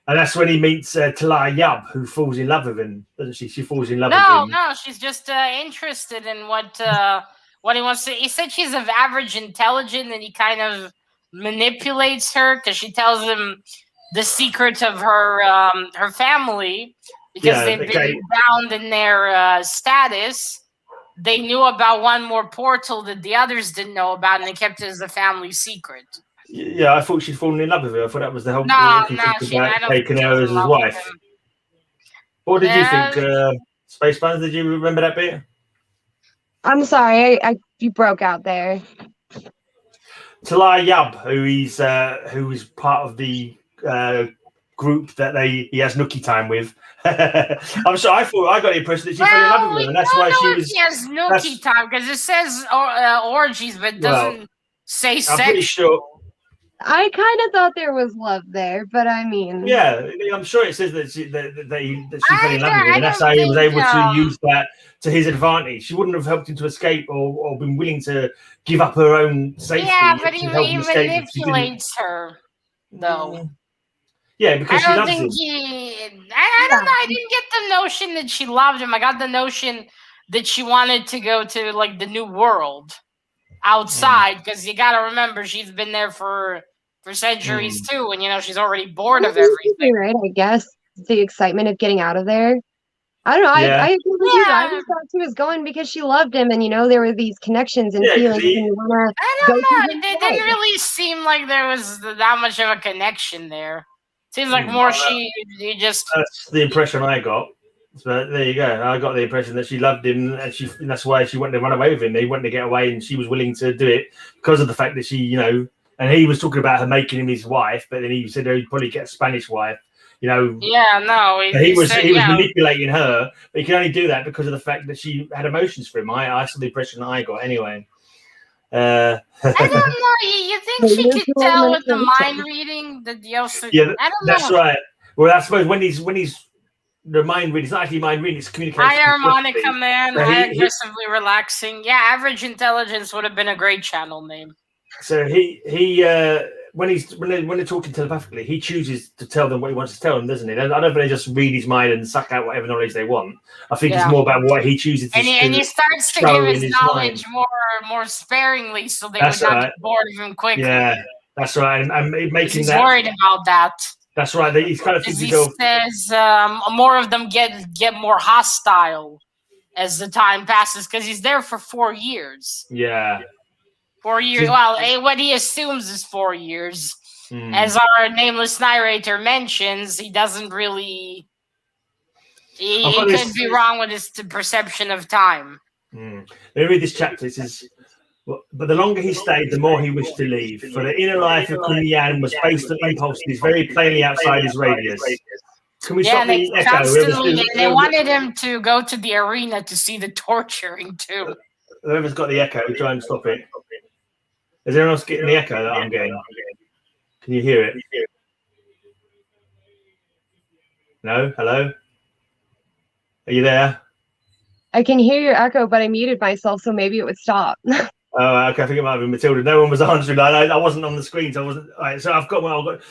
And that's when he meets Talaya Yub, who falls in love with him, doesn't she? She falls in love with him. No, she's just interested in what he wants to. He said she's of average intelligence, and he kind of manipulates her because she tells him the secret of her family because they've been bound in their status. They knew about one more portal that the others didn't know about, and they kept it as a family secret. Yeah, I thought she'd fallen in love with her. I thought that was the whole taking her as his wife. What did you think, spacebunzz? Did you remember that bit? I'm sorry, you broke out there. Talai Yub, who is part of the group that he has nookie time with. I'm sorry, I thought I got the impression that she fell in love with him, and that's why she was. He has nookie time because it says orgies, but it doesn't say sex. I'm pretty sure. I kind of thought there was love there, but I mean, yeah, I'm sure it says that she fell in love with him, and that's how he was able to use that to his advantage. She wouldn't have helped him to escape or been willing to give up her own safety. Yeah, but he manipulates her, though. Yeah, because I don't think I don't know. I didn't get the notion that she loved him. I got the notion that she wanted to go to like the new world outside, because you got to remember she's been there for centuries too, and she's already bored of everything. Right? I guess the excitement of getting out of there. I don't know. I agree with you. I just thought she was going because she loved him, and there were these connections and feelings. I don't know. It didn't really seem like there was that much of a connection there. Seems like more That's the impression I got. But there you go. I got the impression that she loved him, and that's why she wanted to run away with him. They wanted to get away, and she was willing to do it because of the fact that she, and he was talking about her making him his wife, but then he said he'd probably get a Spanish wife. Yeah, no. He was manipulating her, but he could only do that because of the fact that she had emotions for him. I saw the impression I got anyway. I don't know. You think she could tell with the mind reading that yeah, I don't know. That's right. Well, I suppose when he's the mind reading, it's not actually mind reading, it's communication. High harmonica man, high aggressively relaxing. Yeah, average intelligence would have been a great channel name. So when they're talking telepathically, he chooses to tell them what he wants to tell them, doesn't he? I don't think they just read his mind and suck out whatever knowledge they want. I think it's more about what he chooses to and he starts to give his knowledge more sparingly, so they would not get bored of him quickly. Yeah, that's right. And making he's worried about that. That's right. He's kind of thinking. He says more of them get more hostile as the time passes because he's there for 4 years. Yeah. 4 years. Well, what he assumes is 4 years. As our nameless narrator mentions, he doesn't really. He could be wrong with his perception of time. Let me read this chapter. It says, but the longer he stayed, the more he wished to leave. For the inner life of Kunyan was based on impulses very plainly outside his radius. Can we stop the echo? They wanted him to go to the arena to see the torturing too. Whoever's got the echo, try and stop it. Is anyone else getting the echo that I'm getting? Can you hear it? No? Hello? Are you there? I can hear your echo, but I muted myself, so maybe it would stop. Oh, okay. I think it might have been Matilda. No one was answering. I wasn't on the screen, so I wasn't. All right, so I've got what I've got.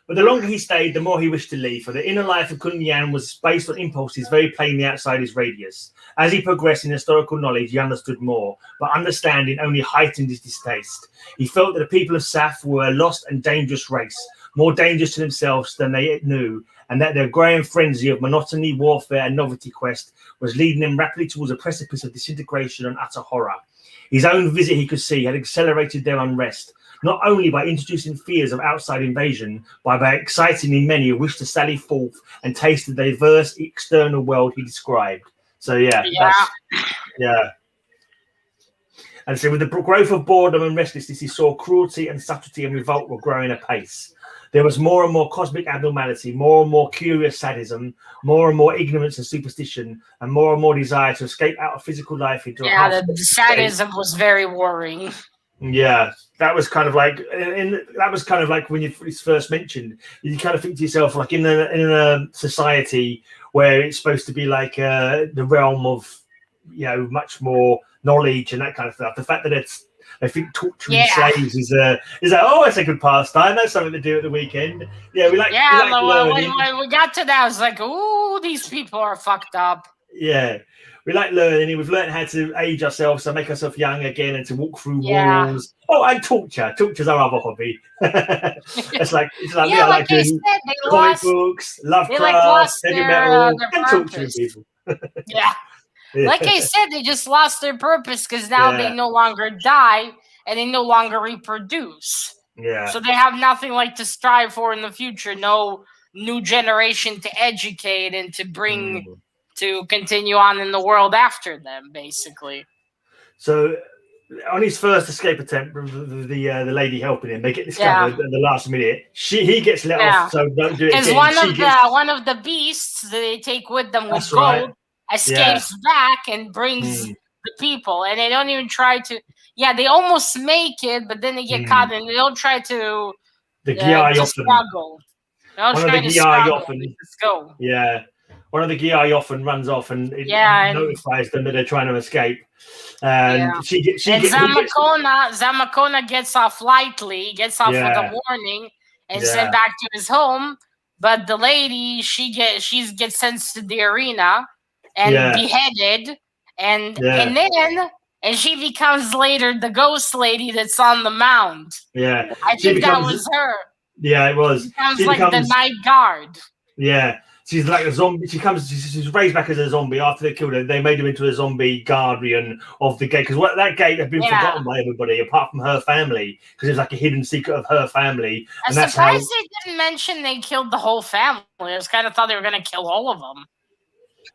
But the longer he stayed, the more he wished to leave. For the inner life of Kunyan was based on impulses very plainly outside his radius. As he progressed in historical knowledge, he understood more, but understanding only heightened his distaste. He felt that the people of Saf were a lost and dangerous race, more dangerous to themselves than they knew, and that their growing frenzy of monotony, warfare, and novelty quest was leading them rapidly towards a precipice of disintegration and utter horror. His own visit, he could see, had accelerated their unrest, not only by introducing fears of outside invasion, but by exciting in many who wished to sally forth and taste the diverse external world he described. So, yeah. And so with the growth of boredom and restlessness, he saw cruelty and subtlety and revolt were growing apace. There was more and more cosmic abnormality, more and more curious sadism, more and more ignorance and superstition, and more desire to escape out of physical life into a the sadism was very worrying. Yeah, that was kind of like when you first mentioned, you kind of think to yourself, like in a society where it's supposed to be like the realm of, much more knowledge and that kind of stuff. The fact that I think torturing slaves is it's a good pastime. That's something to do at the weekend. Yeah, we like learning. When we got to that, I was like, ooh, these people are fucked up. Yeah, we like learning. We've learned how to age ourselves, to make ourselves young again, and to walk through walls. Oh, and torture. Torture's our other hobby. It's like doing comic books, Lovecraft, heavy metal, and torturing people. Yeah. Like I said, they just lost their purpose because now they no longer die and they no longer reproduce. Yeah. So they have nothing to strive for in the future. No new generation to educate and to bring to continue on in the world after them, basically. So, on his first escape attempt, the lady helping him, they get discovered at the last minute. He gets let off, so don't do it again. Because one of the beasts that they take with them with gold escapes back and brings the people, and they don't even try to. Yeah, they almost make it, but then they get caught, and they don't try to. Struggle. Don't try to struggle. Let's go. Yeah. One of the Giai often runs off and notifies them that they're trying to escape. And Zamakona gets off lightly, gets off with a warning and sent back to his home. But the lady, she gets sent to the arena and beheaded, and she becomes later the ghost lady that's on the mound. Yeah, I think that was her. Yeah, it was. She becomes the night guard. Yeah. She's like a zombie. She's raised back as a zombie after they killed her. They made him into a zombie guardian of the gate because that gate had been forgotten by everybody apart from her family because it was like a hidden secret of her family. I'm surprised they didn't mention they killed the whole family. I just kind of thought they were going to kill all of them.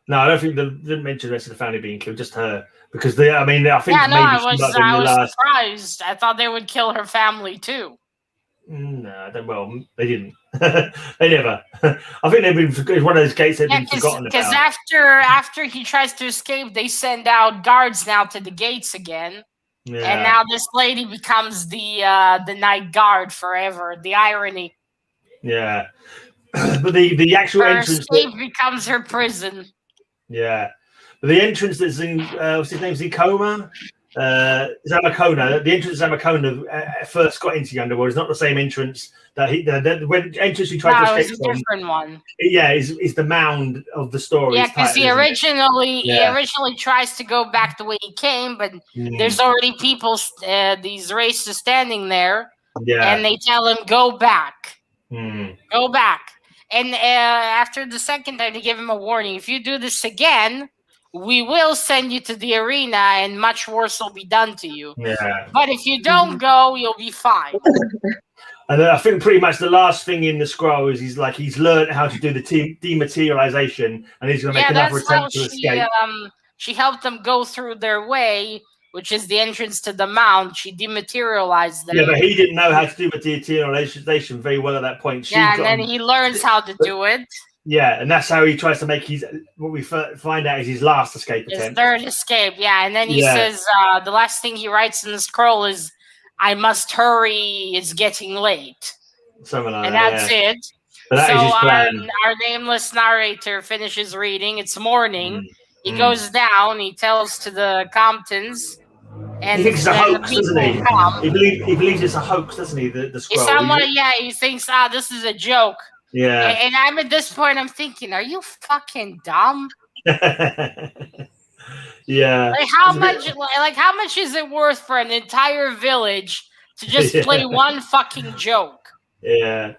No, I don't think they didn't mention the rest of the family being killed, just her. Because I think I was surprised. I thought they would kill her family too. No, they didn't. They never. I think they've been. It's one of those gates they've been forgotten about. Because after he tries to escape, they send out guards now to the gates again, and now this lady becomes the night guard forever. The irony. Yeah, but the actual entrance escape becomes her prison. Yeah, but the entrance that's in what's his name? Zamakona. Zamakona, the entrance to Zamakona first got into the underworld is not the same entrance that when entrance he tried to escape from. It's a different one. Yeah, is the mound of the story. Yeah, because he originally tries to go back the way he came, but there's already people, these races standing there, and they tell him go back, go back. And after the second time, they give him a warning: if you do this again, we will send you to the arena and much worse will be done to you. Yeah. But if you don't go, you'll be fine. And then I think pretty much the last thing in the scroll is he's learned how to do the dematerialization and he's going to make another attempt to escape. She helped them go through their way, which is the entrance to the mound. She dematerialized them. Yeah, but he didn't know how to do dematerialization very well at that point. And then he learns how to do it. Yeah, and that's how he tries to make what we find out is his last escape attempt. His third escape, and then he says the last thing he writes in the scroll is, "I must hurry, it's getting late." Something like that. And that's it. But that is his plan. Our nameless narrator finishes reading. It's morning. He goes down, he tells to the Comptons. And he thinks it's a hoax, doesn't he? He believes it's a hoax, doesn't he? The scroll. He thinks, this is a joke. Yeah. And I'm at this point, I'm thinking, are you fucking dumb? Yeah. How much is it worth for an entire village to just play one fucking joke? Yeah.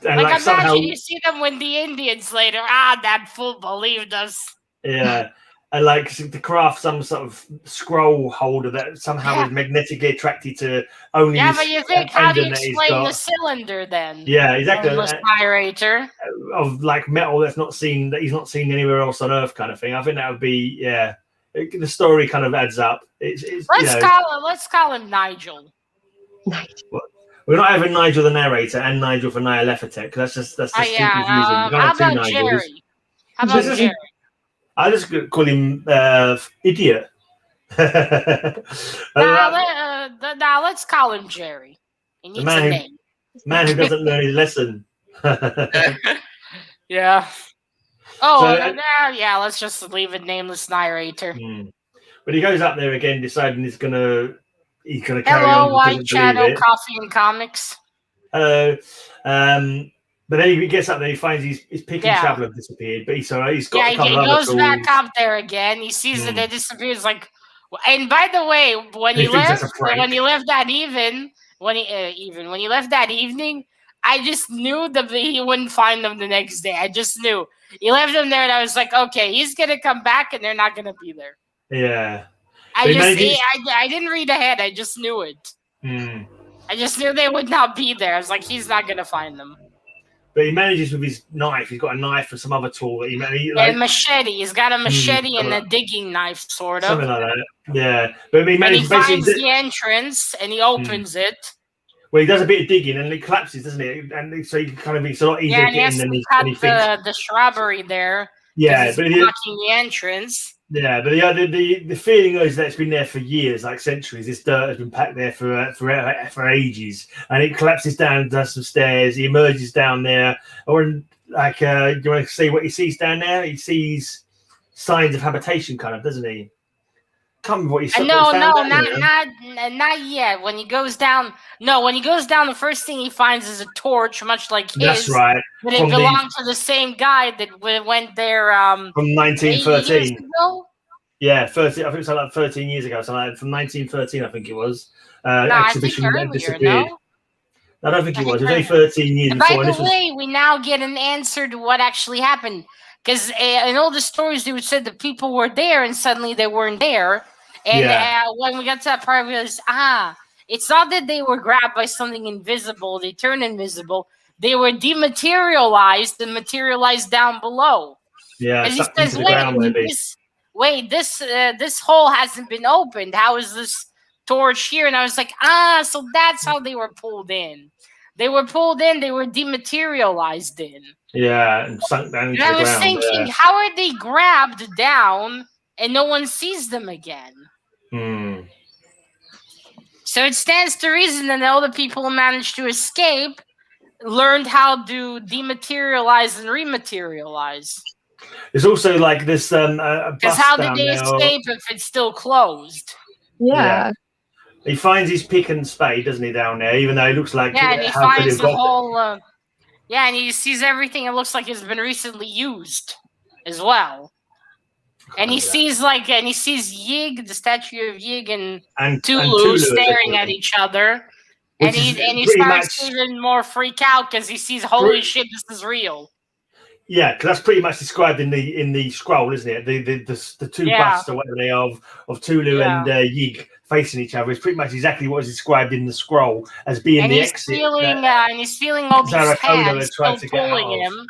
And imagine somehow, you see them with the Indians later. That fool believed us. Yeah. And to craft some sort of scroll holder that somehow is magnetically attracted to only. Yeah, but you think, how do you explain the cylinder then? Yeah, exactly. Narrator of metal that he's not seen anywhere else on Earth, kind of thing. I think that would be the story kind of adds up. Let's call him Nigel. We're not having Nigel the narrator and Nigel for Nyarlathotep because that's just too confusing. How about Jerry? I just call him idiot. Let's call him Jerry. He needs a name. Man who doesn't learn his lesson. Yeah. Oh, let's just leave it nameless narrator. But he goes up there again, deciding he's gonna carry on. Hello, White Shadow Coffee and Comics. Hello. But then he gets up there, he finds his pick and shovel have disappeared. But he's got a couple he goes back up there again. He sees that they disappeared. He's like, and by the way, when he left that evening, I just knew that he wouldn't find them the next day. I just knew. He left them there, and I was like, okay, he's gonna come back, and they're not gonna be there. Yeah. I didn't read ahead. I just knew it. I just knew they would not be there. I was like, he's not gonna find them. But he manages with his knife. He's got a knife or some other tool. That a machete. He's got a machete and a digging knife, sort of. Something like that. Yeah. But he manages. And he finds the entrance and he opens it. Well, he does a bit of digging and it collapses, doesn't it? And so it's a lot easier to get in than he thinks. The shrubbery there. Yeah, but blocking the entrance. Yeah, but the feeling is that it's been there for years, like centuries. This dirt has been packed there for ages, and it collapses down, does some stairs. He emerges down there, or like, do you want to see what he sees down there? He sees signs of habitation, kind of, doesn't he? Can't remember what he said. No, not yet. When he goes down, the first thing he finds is a torch, much like his. That's right. But it belonged to the same guy that went there from 1913. Yeah, 13. I think it was like 13 years ago. So like from 1913, I think it was. Exhibition I think earlier, disappeared. No? I don't think it was. It was only 13 years before. By the way, we now get an answer to what actually happened. Because in all the stories, they would say the people were there, and suddenly they weren't there. And when we got to that part, we realized, it's not that they were grabbed by something invisible. They turned invisible. They were dematerialized and materialized down below. Yeah. And he says, this hole hasn't been opened. How is this torch here? And I was like, so that's how they were pulled in. They were pulled in. They were dematerialized in. Yeah, and sunk down into the ground. I was thinking, how are they grabbed down and no one sees them again? So it stands to reason that all the people who managed to escape learned how to dematerialize and rematerialize. There's also like this because how did they escape if it's still closed? Yeah. He finds his pick and spade, doesn't he, down there? Even though it looks like and he finds the whole and he sees everything. It looks like it's been recently used as well. And he sees Yig, the statue of Yig, and Tulu staring at each other. And he starts to even more freak out because he sees, holy shit, this is real. Yeah, because that's pretty much described in the scroll, isn't it? The two busts or whatever they are of Tulu and Yig facing each other is pretty much exactly what is described in the scroll as being the exit. And he's feeling all these hands pulling him.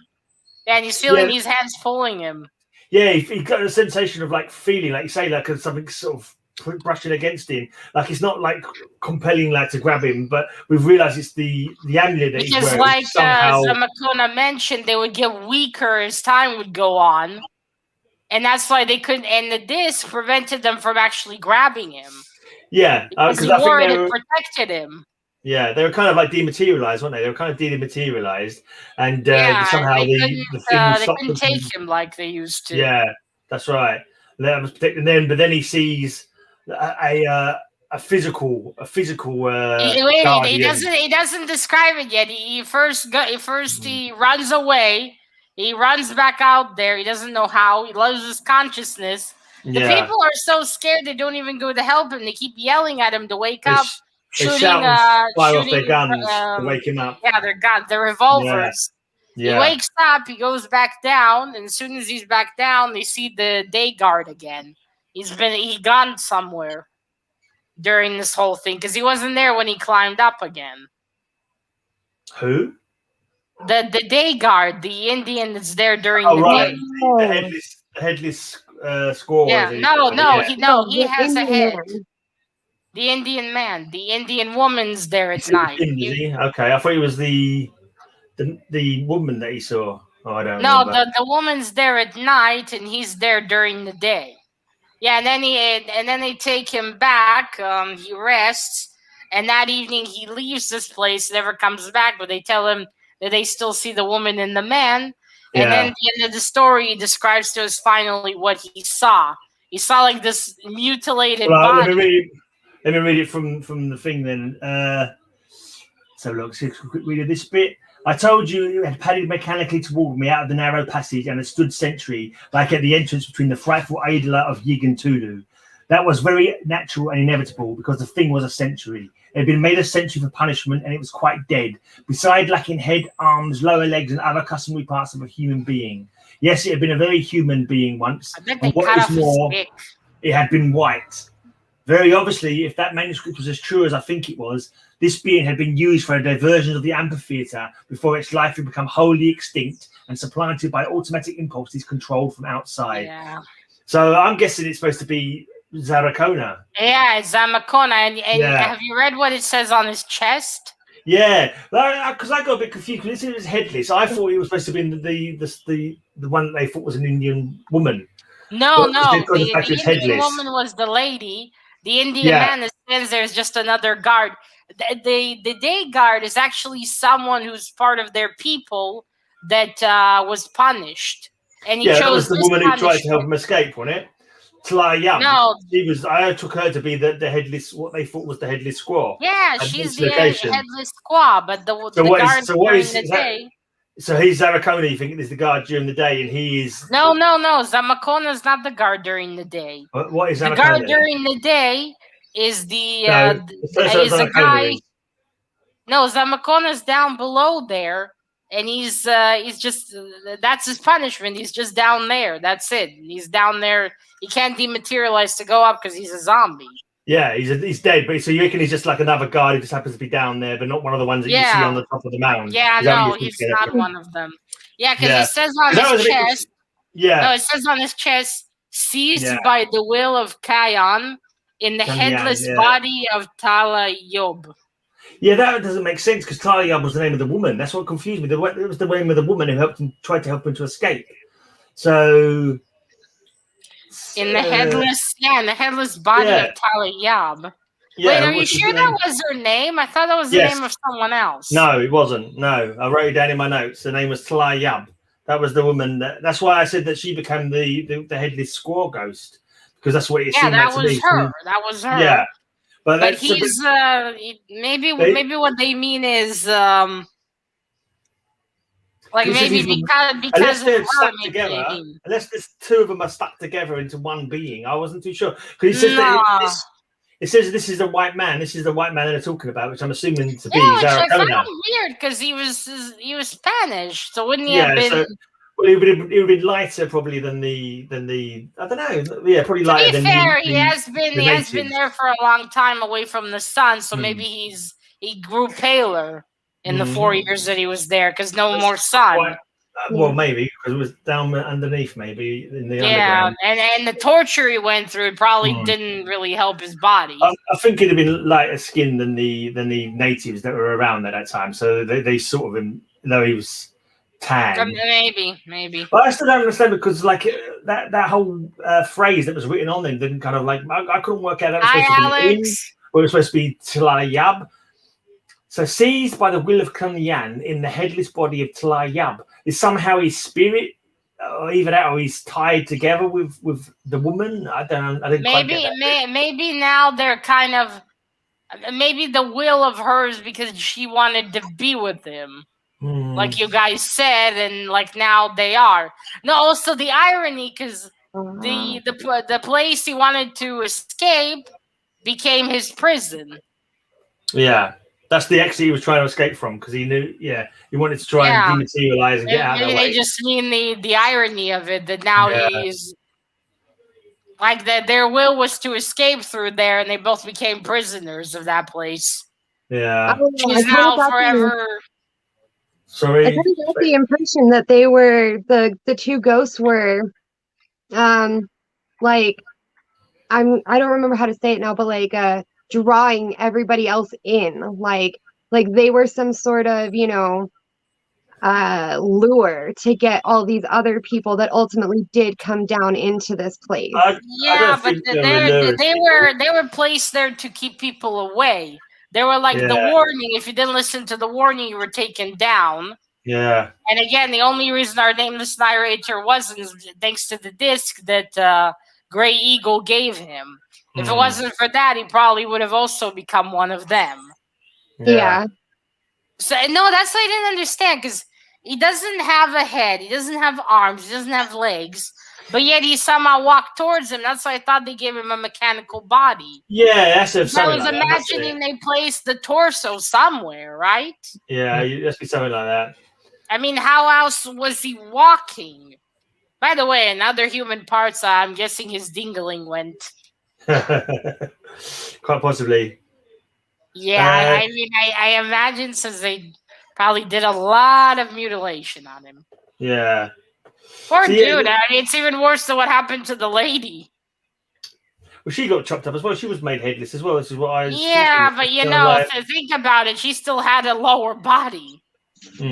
Yeah, and he's feeling these hands pulling him. Yeah, he got a sensation of like feeling, like you say, like something sort of brushing against him. Like it's not like compelling like to grab him, but we've realised it's the amulet that he's wearing. Because like Zamakona mentioned, they would get weaker as time would go on. And that's why they couldn't, and the disc prevented them from actually grabbing him. Yeah, because he wore it and protected him. Yeah, they were kind of like dematerialized, weren't they? They were kind of dematerialized, and somehow the thing they couldn't take him like they used to. Yeah, that's right. That was protecting them, but then he sees a physical. He doesn't describe it yet. He runs away. He runs back out there. He doesn't know how. He loses consciousness. The people are so scared they don't even go to help him. They keep yelling at him to wake up. Shooting off their guns to wake him up. Yeah, their revolvers. Yeah. He wakes up, he goes back down, and as soon as he's back down, they see the day guard again. He gone somewhere during this whole thing because he wasn't there when he climbed up again. Who? The day guard, the Indian that's there during the day. The headless squirrel. Yeah, he has a head. The Indian man, the Indian woman's there at night. Okay, I thought it was the woman that he saw. Oh, I don't know. No, the woman's there at night, and he's there during the day. Yeah, and then they take him back. He rests, and that evening he leaves this place, never comes back. But they tell him that they still see the woman and the man. And then at the end of the story, he describes to us finally what he saw. He saw like this mutilated body. Let me read it from the thing then. So look, see a quick read of this bit. I told you had padded mechanically toward me out of the narrow passage and had stood sentry, like at the entrance between the frightful Idler of Yig and Tulu. That was very natural and inevitable because the thing was a sentry. It had been made a sentry for punishment and it was quite dead, beside lacking head, arms, lower legs and other customary parts of a human being. Yes, it had been a very human being once. And what is more, it had been white. very obviously, if that manuscript was as true as I think it was, this being had been used for a diversion of the amphitheater before its life had become wholly extinct and supplanted by automatic impulses controlled from outside. Yeah. So I'm guessing it's supposed to be Zaracona. Yeah, it's Zamacona. And have you read what it says on his chest? Yeah, because I got a bit confused because it was headless. I thought it was supposed to be the one that they thought was an Indian woman. No, the Indian woman was the lady. The Indian man that stands there is just another guard. The day guard is actually someone who's part of their people that was punished. And he chose that was the woman who tried to help him escape, wasn't it? Tla-Yam. No, I took her to be the headless, what they thought was the headless squaw. Yeah, she's the headless squaw, but the guard during the day. So he's Zaracona, you think, is the guard during the day, and he is... No. Zamacona is not the guard during the day. What is Zamacona? The guard during the day is the guy... No, Zamacona is down below there, and he's just... that's his punishment. He's just down there. That's it. He's down there. He can't dematerialize to go up because he's a zombie. Yeah, he's dead. But so you reckon he's just like another guy who just happens to be down there, but not one of the ones that you see on the top of the mound. Yeah, no, he's not one of them. Yeah, because it says on his chest. No, it says on his chest, seized by the will of Kayan in the headless body of Tala-Yob. Yeah, that doesn't make sense because Tala-Yob was the name of the woman. That's what confused me. It was the name of the woman who tried to help him to escape. So. In the headless body of Tala-Yob. Wait, are you sure that was her name? I thought that was the name of someone else. No, it wasn't. No, I wrote it down in my notes. The name was Tla-Yob. That was the woman. That's why I said that she became the headless squaw ghost because that's what it seemed like to me. That was her. Yeah, but he's maybe what they mean is like maybe because of her, stuck together. Unless the two of them are stuck together into one being, I wasn't too sure because he says that it says this is a white man. This is the white man they're talking about, which I'm assuming to be Zaracona. It's kind of weird because he was Spanish, so wouldn't he have been? So, well, he would have been lighter probably than the I don't know. Yeah, probably lighter than. To be fair, he has been there for a long time away from the sun, so maybe he grew paler in the 4 years that he was there because no more sun. Well, maybe because it was down underneath, maybe in the underground. and the torture he went through probably didn't really help his body. I think he'd have been lighter skinned than the natives that were around at that time. So they sort of though he was tan. Maybe. But I still don't understand because like that whole phrase that was written on them didn't kind of like I couldn't work out. That was supposed to be Alex. Or it was supposed to be Tla-Yob. So seized by the will of Kunyan in the headless body of Tla-Yob, is somehow his spirit, or either that, or he's tied together with the woman. I didn't quite get that. Maybe now they're kind of maybe the will of hers because she wanted to be with him, like you guys said, and like now they are. No, also the irony because the place he wanted to escape became his prison. Yeah. That's the exit he was trying to escape from because he knew, he wanted to try and dematerialize and get out of the way. They just mean the irony of it that now he's like that. Their will was to escape through there, and they both became prisoners of that place. Yeah, she's now forever. Sorry, I kind of got the impression that they were the two ghosts were, like I don't remember how to say it now, but like drawing everybody else in, like they were some sort of lure to get all these other people that ultimately did come down into this place. But they were placed there to keep people away. They were like the warning. If you didn't listen to the warning, you were taken down. Yeah. And again, the only reason our nameless narrator wasn't thanks to the disc that Grey Eagle gave him. If it wasn't for that, he probably would have also become one of them. Yeah. So no, that's what I didn't understand because he doesn't have a head, he doesn't have arms, he doesn't have legs, but yet he somehow walked towards him. That's why I thought they gave him a mechanical body. Yeah, that's it. I was imagining they placed the torso somewhere, right? Yeah, that's be something like that. I mean, how else was he walking? By the way, in other human parts, I'm guessing his dingling went. Quite possibly. Yeah, I mean, I imagine since they probably did a lot of mutilation on him. Yeah. Poor dude. I mean, it's even worse than what happened to the lady. Well, she got chopped up as well. She was made headless as well. This is what I. Yeah, but you know, think about it. She still had a lower body.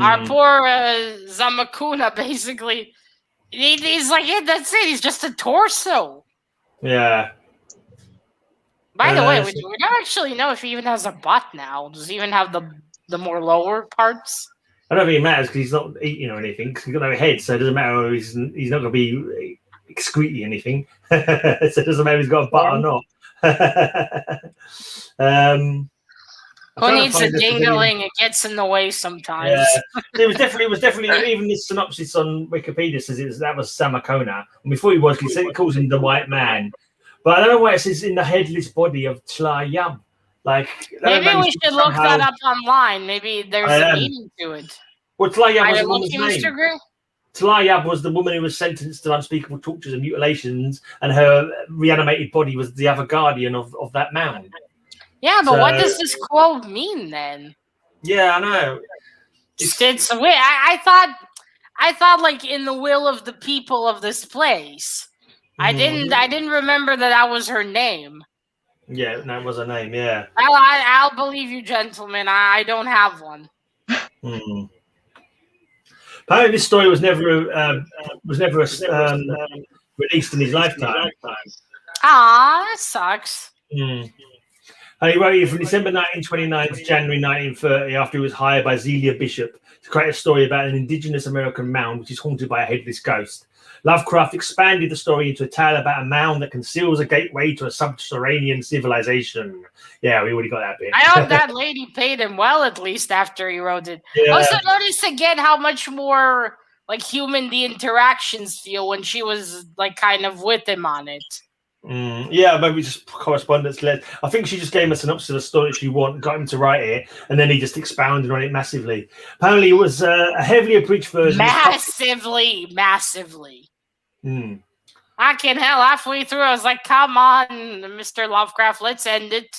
Our poor Zamakuna, basically, he's like, yeah, that's it. He's just a torso. Yeah. By the way, we don't actually know if he even has a butt now. Does he even have the more lower parts? I don't think it matters because he's not eating or anything. Because he's got no head, so it doesn't matter. He's not going to be excreting anything. So it doesn't matter if he's got a butt or not. Who needs a dingling? It gets in the way sometimes. Yeah. It was definitely even this synopsis on Wikipedia says that was Samakona. And before he was, it calls him the White Man. But I don't know why it says in the headless body of Tla Yab. Like, maybe we should look that up online. Maybe there's a meaning to it. Well, Tla Yab was the woman's name. Mr. Gray? Tla Yab was the woman who was sentenced to unspeakable tortures and mutilations, and her reanimated body was the other guardian of that mound. Yeah, but what does this quote mean then? Yeah, I know. It's weird. I thought like in the will of the people of this place. I didn't remember that was her name. Yeah, that was her name. Yeah. I'll believe you, gentlemen. I don't have one. Apparently, this story was never released in his lifetime. Ah, that sucks. And he wrote it from December 1929 to January 1930 after he was hired by Zelia Bishop to create a story about an indigenous American mound which is haunted by a headless ghost. Lovecraft expanded the story into a tale about a mound that conceals a gateway to a subterranean civilization. Yeah, we already got that bit. I hope that lady paid him well, at least after he wrote it. Yeah. Also, notice again how much more like human the interactions feel when she was like kind of with him on it. Yeah, maybe just correspondence led. I think she just gave him a synopsis of the story she wanted, got him to write it, and then he just expounded on it massively. Apparently, it was a heavily abridged version. Massively. Fucking hell, halfway through, I was like, come on, Mr. Lovecraft, let's end it.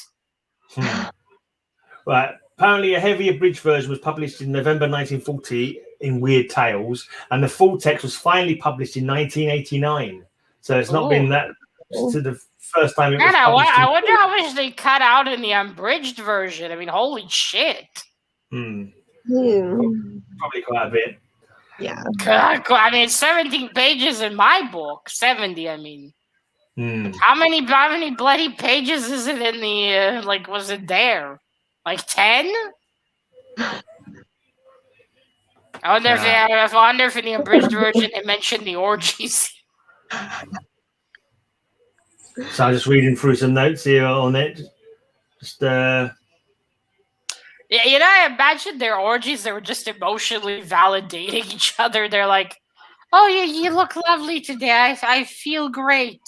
Right. Apparently, a heavy abridged version was published in November 1940 in Weird Tales, and the full text was finally published in 1989. So it's not been that to the first time it was published. I wonder how much they cut out in the unabridged version. I mean, holy shit. Probably quite a bit. Yeah. I mean, 17 pages in my book. 70, I mean. How many bloody pages is it in the, was it there? Like 10? I wonder if in the abridged version it mentioned the orgies. So I'm just reading through some notes here on it. Yeah, I imagine their orgies, they were just emotionally validating each other. They're like, oh, you look lovely today. I feel great.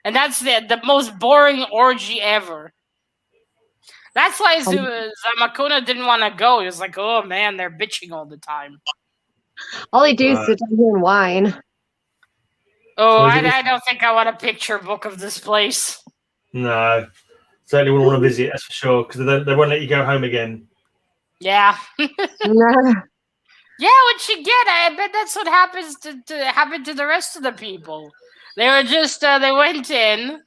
And that's the most boring orgy ever. That's why Zamakuna didn't want to go. He was like, oh, man, they're bitching all the time. All they do is sit down here and whine. Oh, I don't think I want a picture book of this place. No. Certainly wouldn't want to visit, that's for sure, because they won't let you go home again. Yeah. Yeah, what you get, I bet that's what happens happened to the rest of the people. They were just, they went in.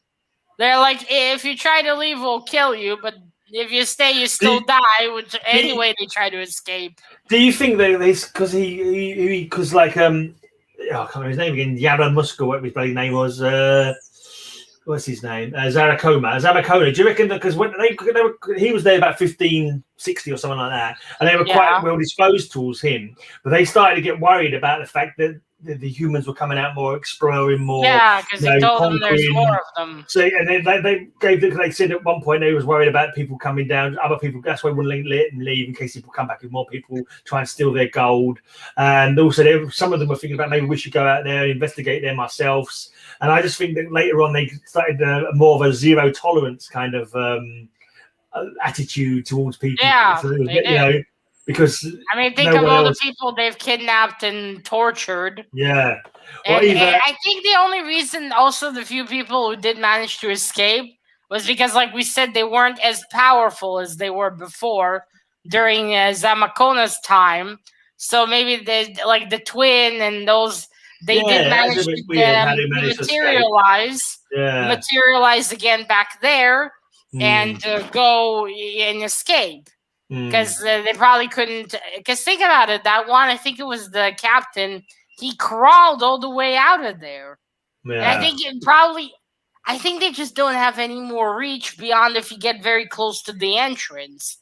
They're like, if you try to leave, we'll kill you, but if you stay, you still die, which anyway they try to escape. Do you think that this, because I can't remember his name again, Yara Muska, what his bloody name was, what's his name? Zamakona. Do you reckon that because when he was there about 1560 or something like that, and they were quite well disposed towards him, but they started to get worried about the fact that the humans were coming out more, exploring more. Yeah, because they told them there's more of them. So, and then they said at one point they was worried about people coming down, other people. That's why they wouldn't let them leave in case people come back with more people try and steal their gold. And also, some of them were thinking about maybe we should go out there and investigate them ourselves. And I just think that later on they started more of a zero tolerance kind of attitude towards people. Yeah, so, because I mean, think of all the people they've kidnapped and tortured. Yeah. And I think the only reason also the few people who did manage to escape was because, like we said, they weren't as powerful as they were before during Zamakona's time. So maybe they, like the twin and those, they did manage to materialize again back there and go and escape. Because they probably couldn't. Because think about it, that one, I think it was the captain. He crawled all the way out of there. Yeah. And I think I think they just don't have any more reach beyond if you get very close to the entrance.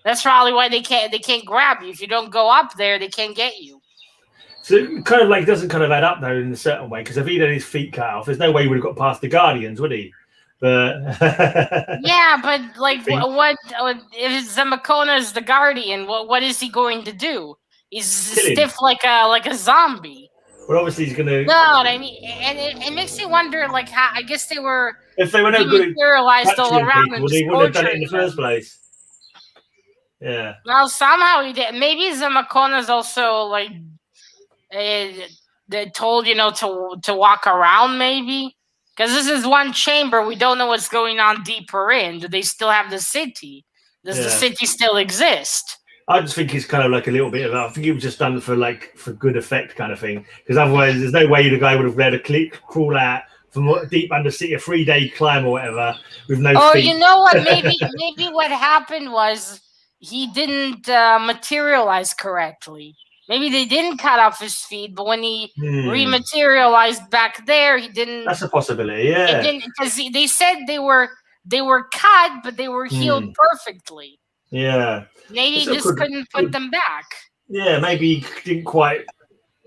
That's probably why they can't grab you. If you don't go up there, they can't get you. So it kind of like doesn't kind of add up though in a certain way, because if he'd had his feet cut off, there's no way he would have got past the Guardians, would he? But yeah, but like what if Zamakona is the Guardian? What is he going to do? He's stiff like a zombie. Well, obviously he's gonna. No, I mean, and it makes me wonder, like, how I guess they were. If they were no good at materialized all around people, they would have done it in the first place. Yeah. Well, somehow he did. Maybe Zamakona's also like they told to walk around, maybe. Because this is one chamber, we don't know what's going on deeper in. Do they still have the city? Does the city still exist? I just think it's kind of like a little bit of. I think it was just done for good effect kind of thing. Because otherwise, there's no way the guy would have been able to crawl out from deep under sea, a 3-day climb or whatever, with no. Oh, feet. You know what? Maybe what happened was he didn't materialize correctly. Maybe they didn't cut off his feet, but when he rematerialized back there, he didn't. That's a possibility, yeah. Because they said they were cut, but they were healed perfectly. Yeah. Maybe he just couldn't put them back. Yeah, maybe he didn't quite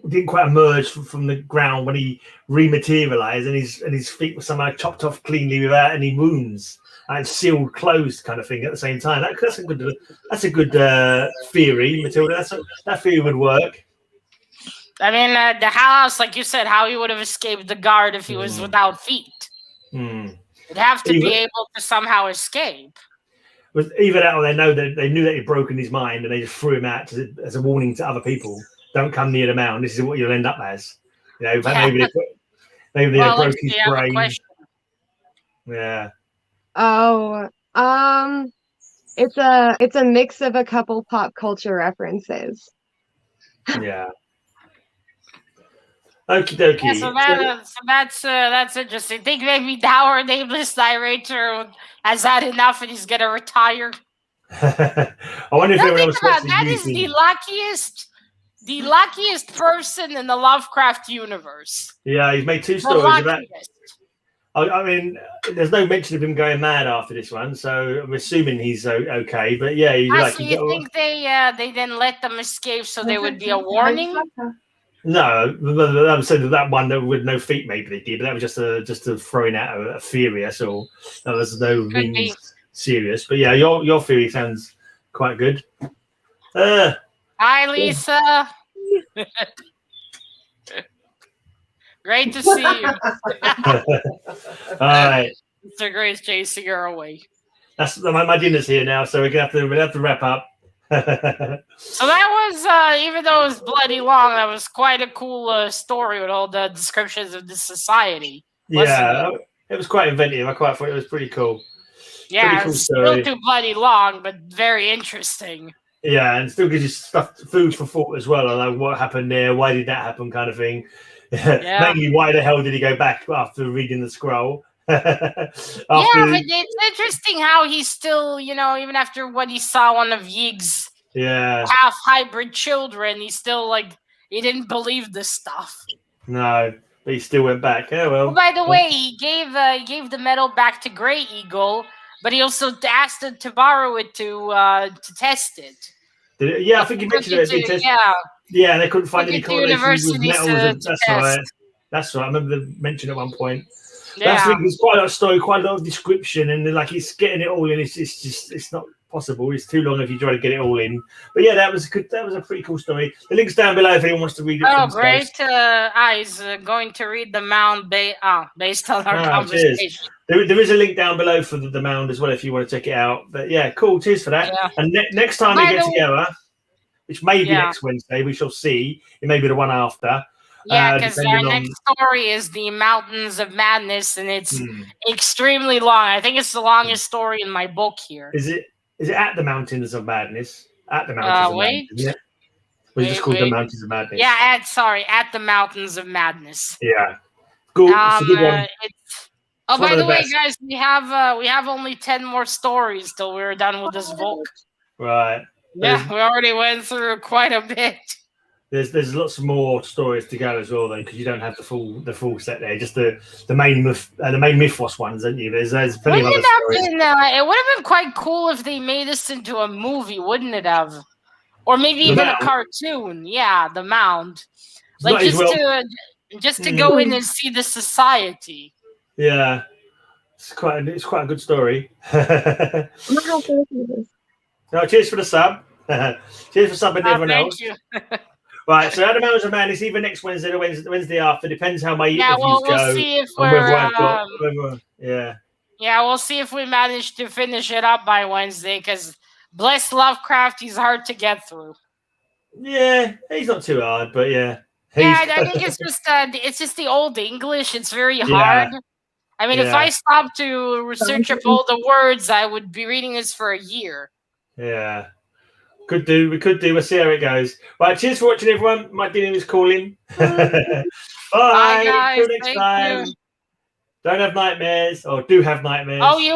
emerge from the ground when he rematerialized, and his feet were somehow chopped off cleanly without any wounds. And sealed closed kind of thing at the same time. That's a good theory, Matilda. That theory would work. I mean, the house, like you said, how he would have escaped the guard if he was without feet. He'd have to be able to somehow escape. Either that, or they knew that he'd broken his mind, and they just threw him out as a warning to other people: "Don't come near the mound. This is what you'll end up as." Maybe they broke his brain. Yeah. Oh, it's a mix of a couple pop culture references. Yeah. Okie dokie. Yeah, so that's interesting. I think maybe our nameless narrator has had enough and he's gonna retire. I wonder if anyone else wants to that is the luckiest person in the Lovecraft universe. Yeah, he's made 2 stories of that. I mean, there's no mention of him going mad after this one, so I'm assuming he's okay. But yeah, you think they didn't let them escape, so there would be a warning? No, I'm saying that one with no feet, maybe they did, but that was just a throwing out a theory. That's all. That was no serious. But yeah, your theory sounds quite good. Hi, Lisa. Great to see you. All right. Mr. Grace chasing her away. That's my dinner's here now, so we're gonna have to wrap up. So that was, even though it was bloody long, that was quite a cool story with all the descriptions of this society. Yeah, it was quite inventive. I quite thought it was pretty cool. Yeah, it's still too bloody long, but very interesting. Yeah, and still gives you food for thought as well. Like what happened there, why did that happen, kind of thing. Yeah. Mainly, why the hell did he go back after reading the scroll? Yeah, but it's interesting how he's still, even after what he saw one of Yig's half hybrid children, he's still he didn't believe this stuff. No, but he still went back. Yeah, well. By the way, he gave the medal back to Grey Eagle, but he also asked it to borrow it to test it. Yeah, I think he mentioned it. Yeah, they couldn't find any correlation with metals. That's right. That's right. I remember they mentioned at one point. Yeah. I think there's quite a lot of story, quite a lot of description, and he's getting it all in. It's not possible. It's too long if you try to get it all in. But yeah, that was good. That was a pretty cool story. The link's down below if anyone wants to read it. Oh, great! He's going to read the Mound based on our conversation. There is a link down below for the Mound as well if you want to check it out. But yeah, cool. Cheers for that. Yeah. And next time we get together. which may be next Wednesday. We shall see. It may be the one after. Yeah, because our next story is the Mountains of Madness, and it's extremely long. I think it's the longest story in my book here. Is it at the Mountains of Madness? At the Mountains of Madness, isn't it? Or is it just called the Mountains of Madness? Yeah, at the Mountains of Madness. Yeah. Cool. It's a good one. Oh, by the way, guys, we have only 10 more stories till we're done with this book. Right. Yeah, we already went through quite a bit. There's lots more stories to go as well, though, because you don't have the full set there. Just the main mythos ones, don't you? There's plenty of other stories. It would have been quite cool if they made this into a movie, wouldn't it have? Or maybe even a cartoon. Yeah, the Mound. Like just to go in and see the society. Yeah, it's quite a good story. No, cheers for the sub. Cheers for subbing everyone else. You. Right, so at the Mountains of Madness, either next Wednesday or Wednesday after, depends how my interviews we'll go. See if we'll see if we manage to finish it up by Wednesday, because bless Lovecraft, he's hard to get through. Yeah, he's not too hard, but yeah. I think it's just the old English. It's very hard. I mean, if I stopped to research up all the words, I would be reading this for a year. Yeah. We could do. We'll see how it goes. Right, cheers for watching, everyone. My name is Colin. Bye. Bye, guys. Till next time. Don't have nightmares, or do have nightmares. Oh, you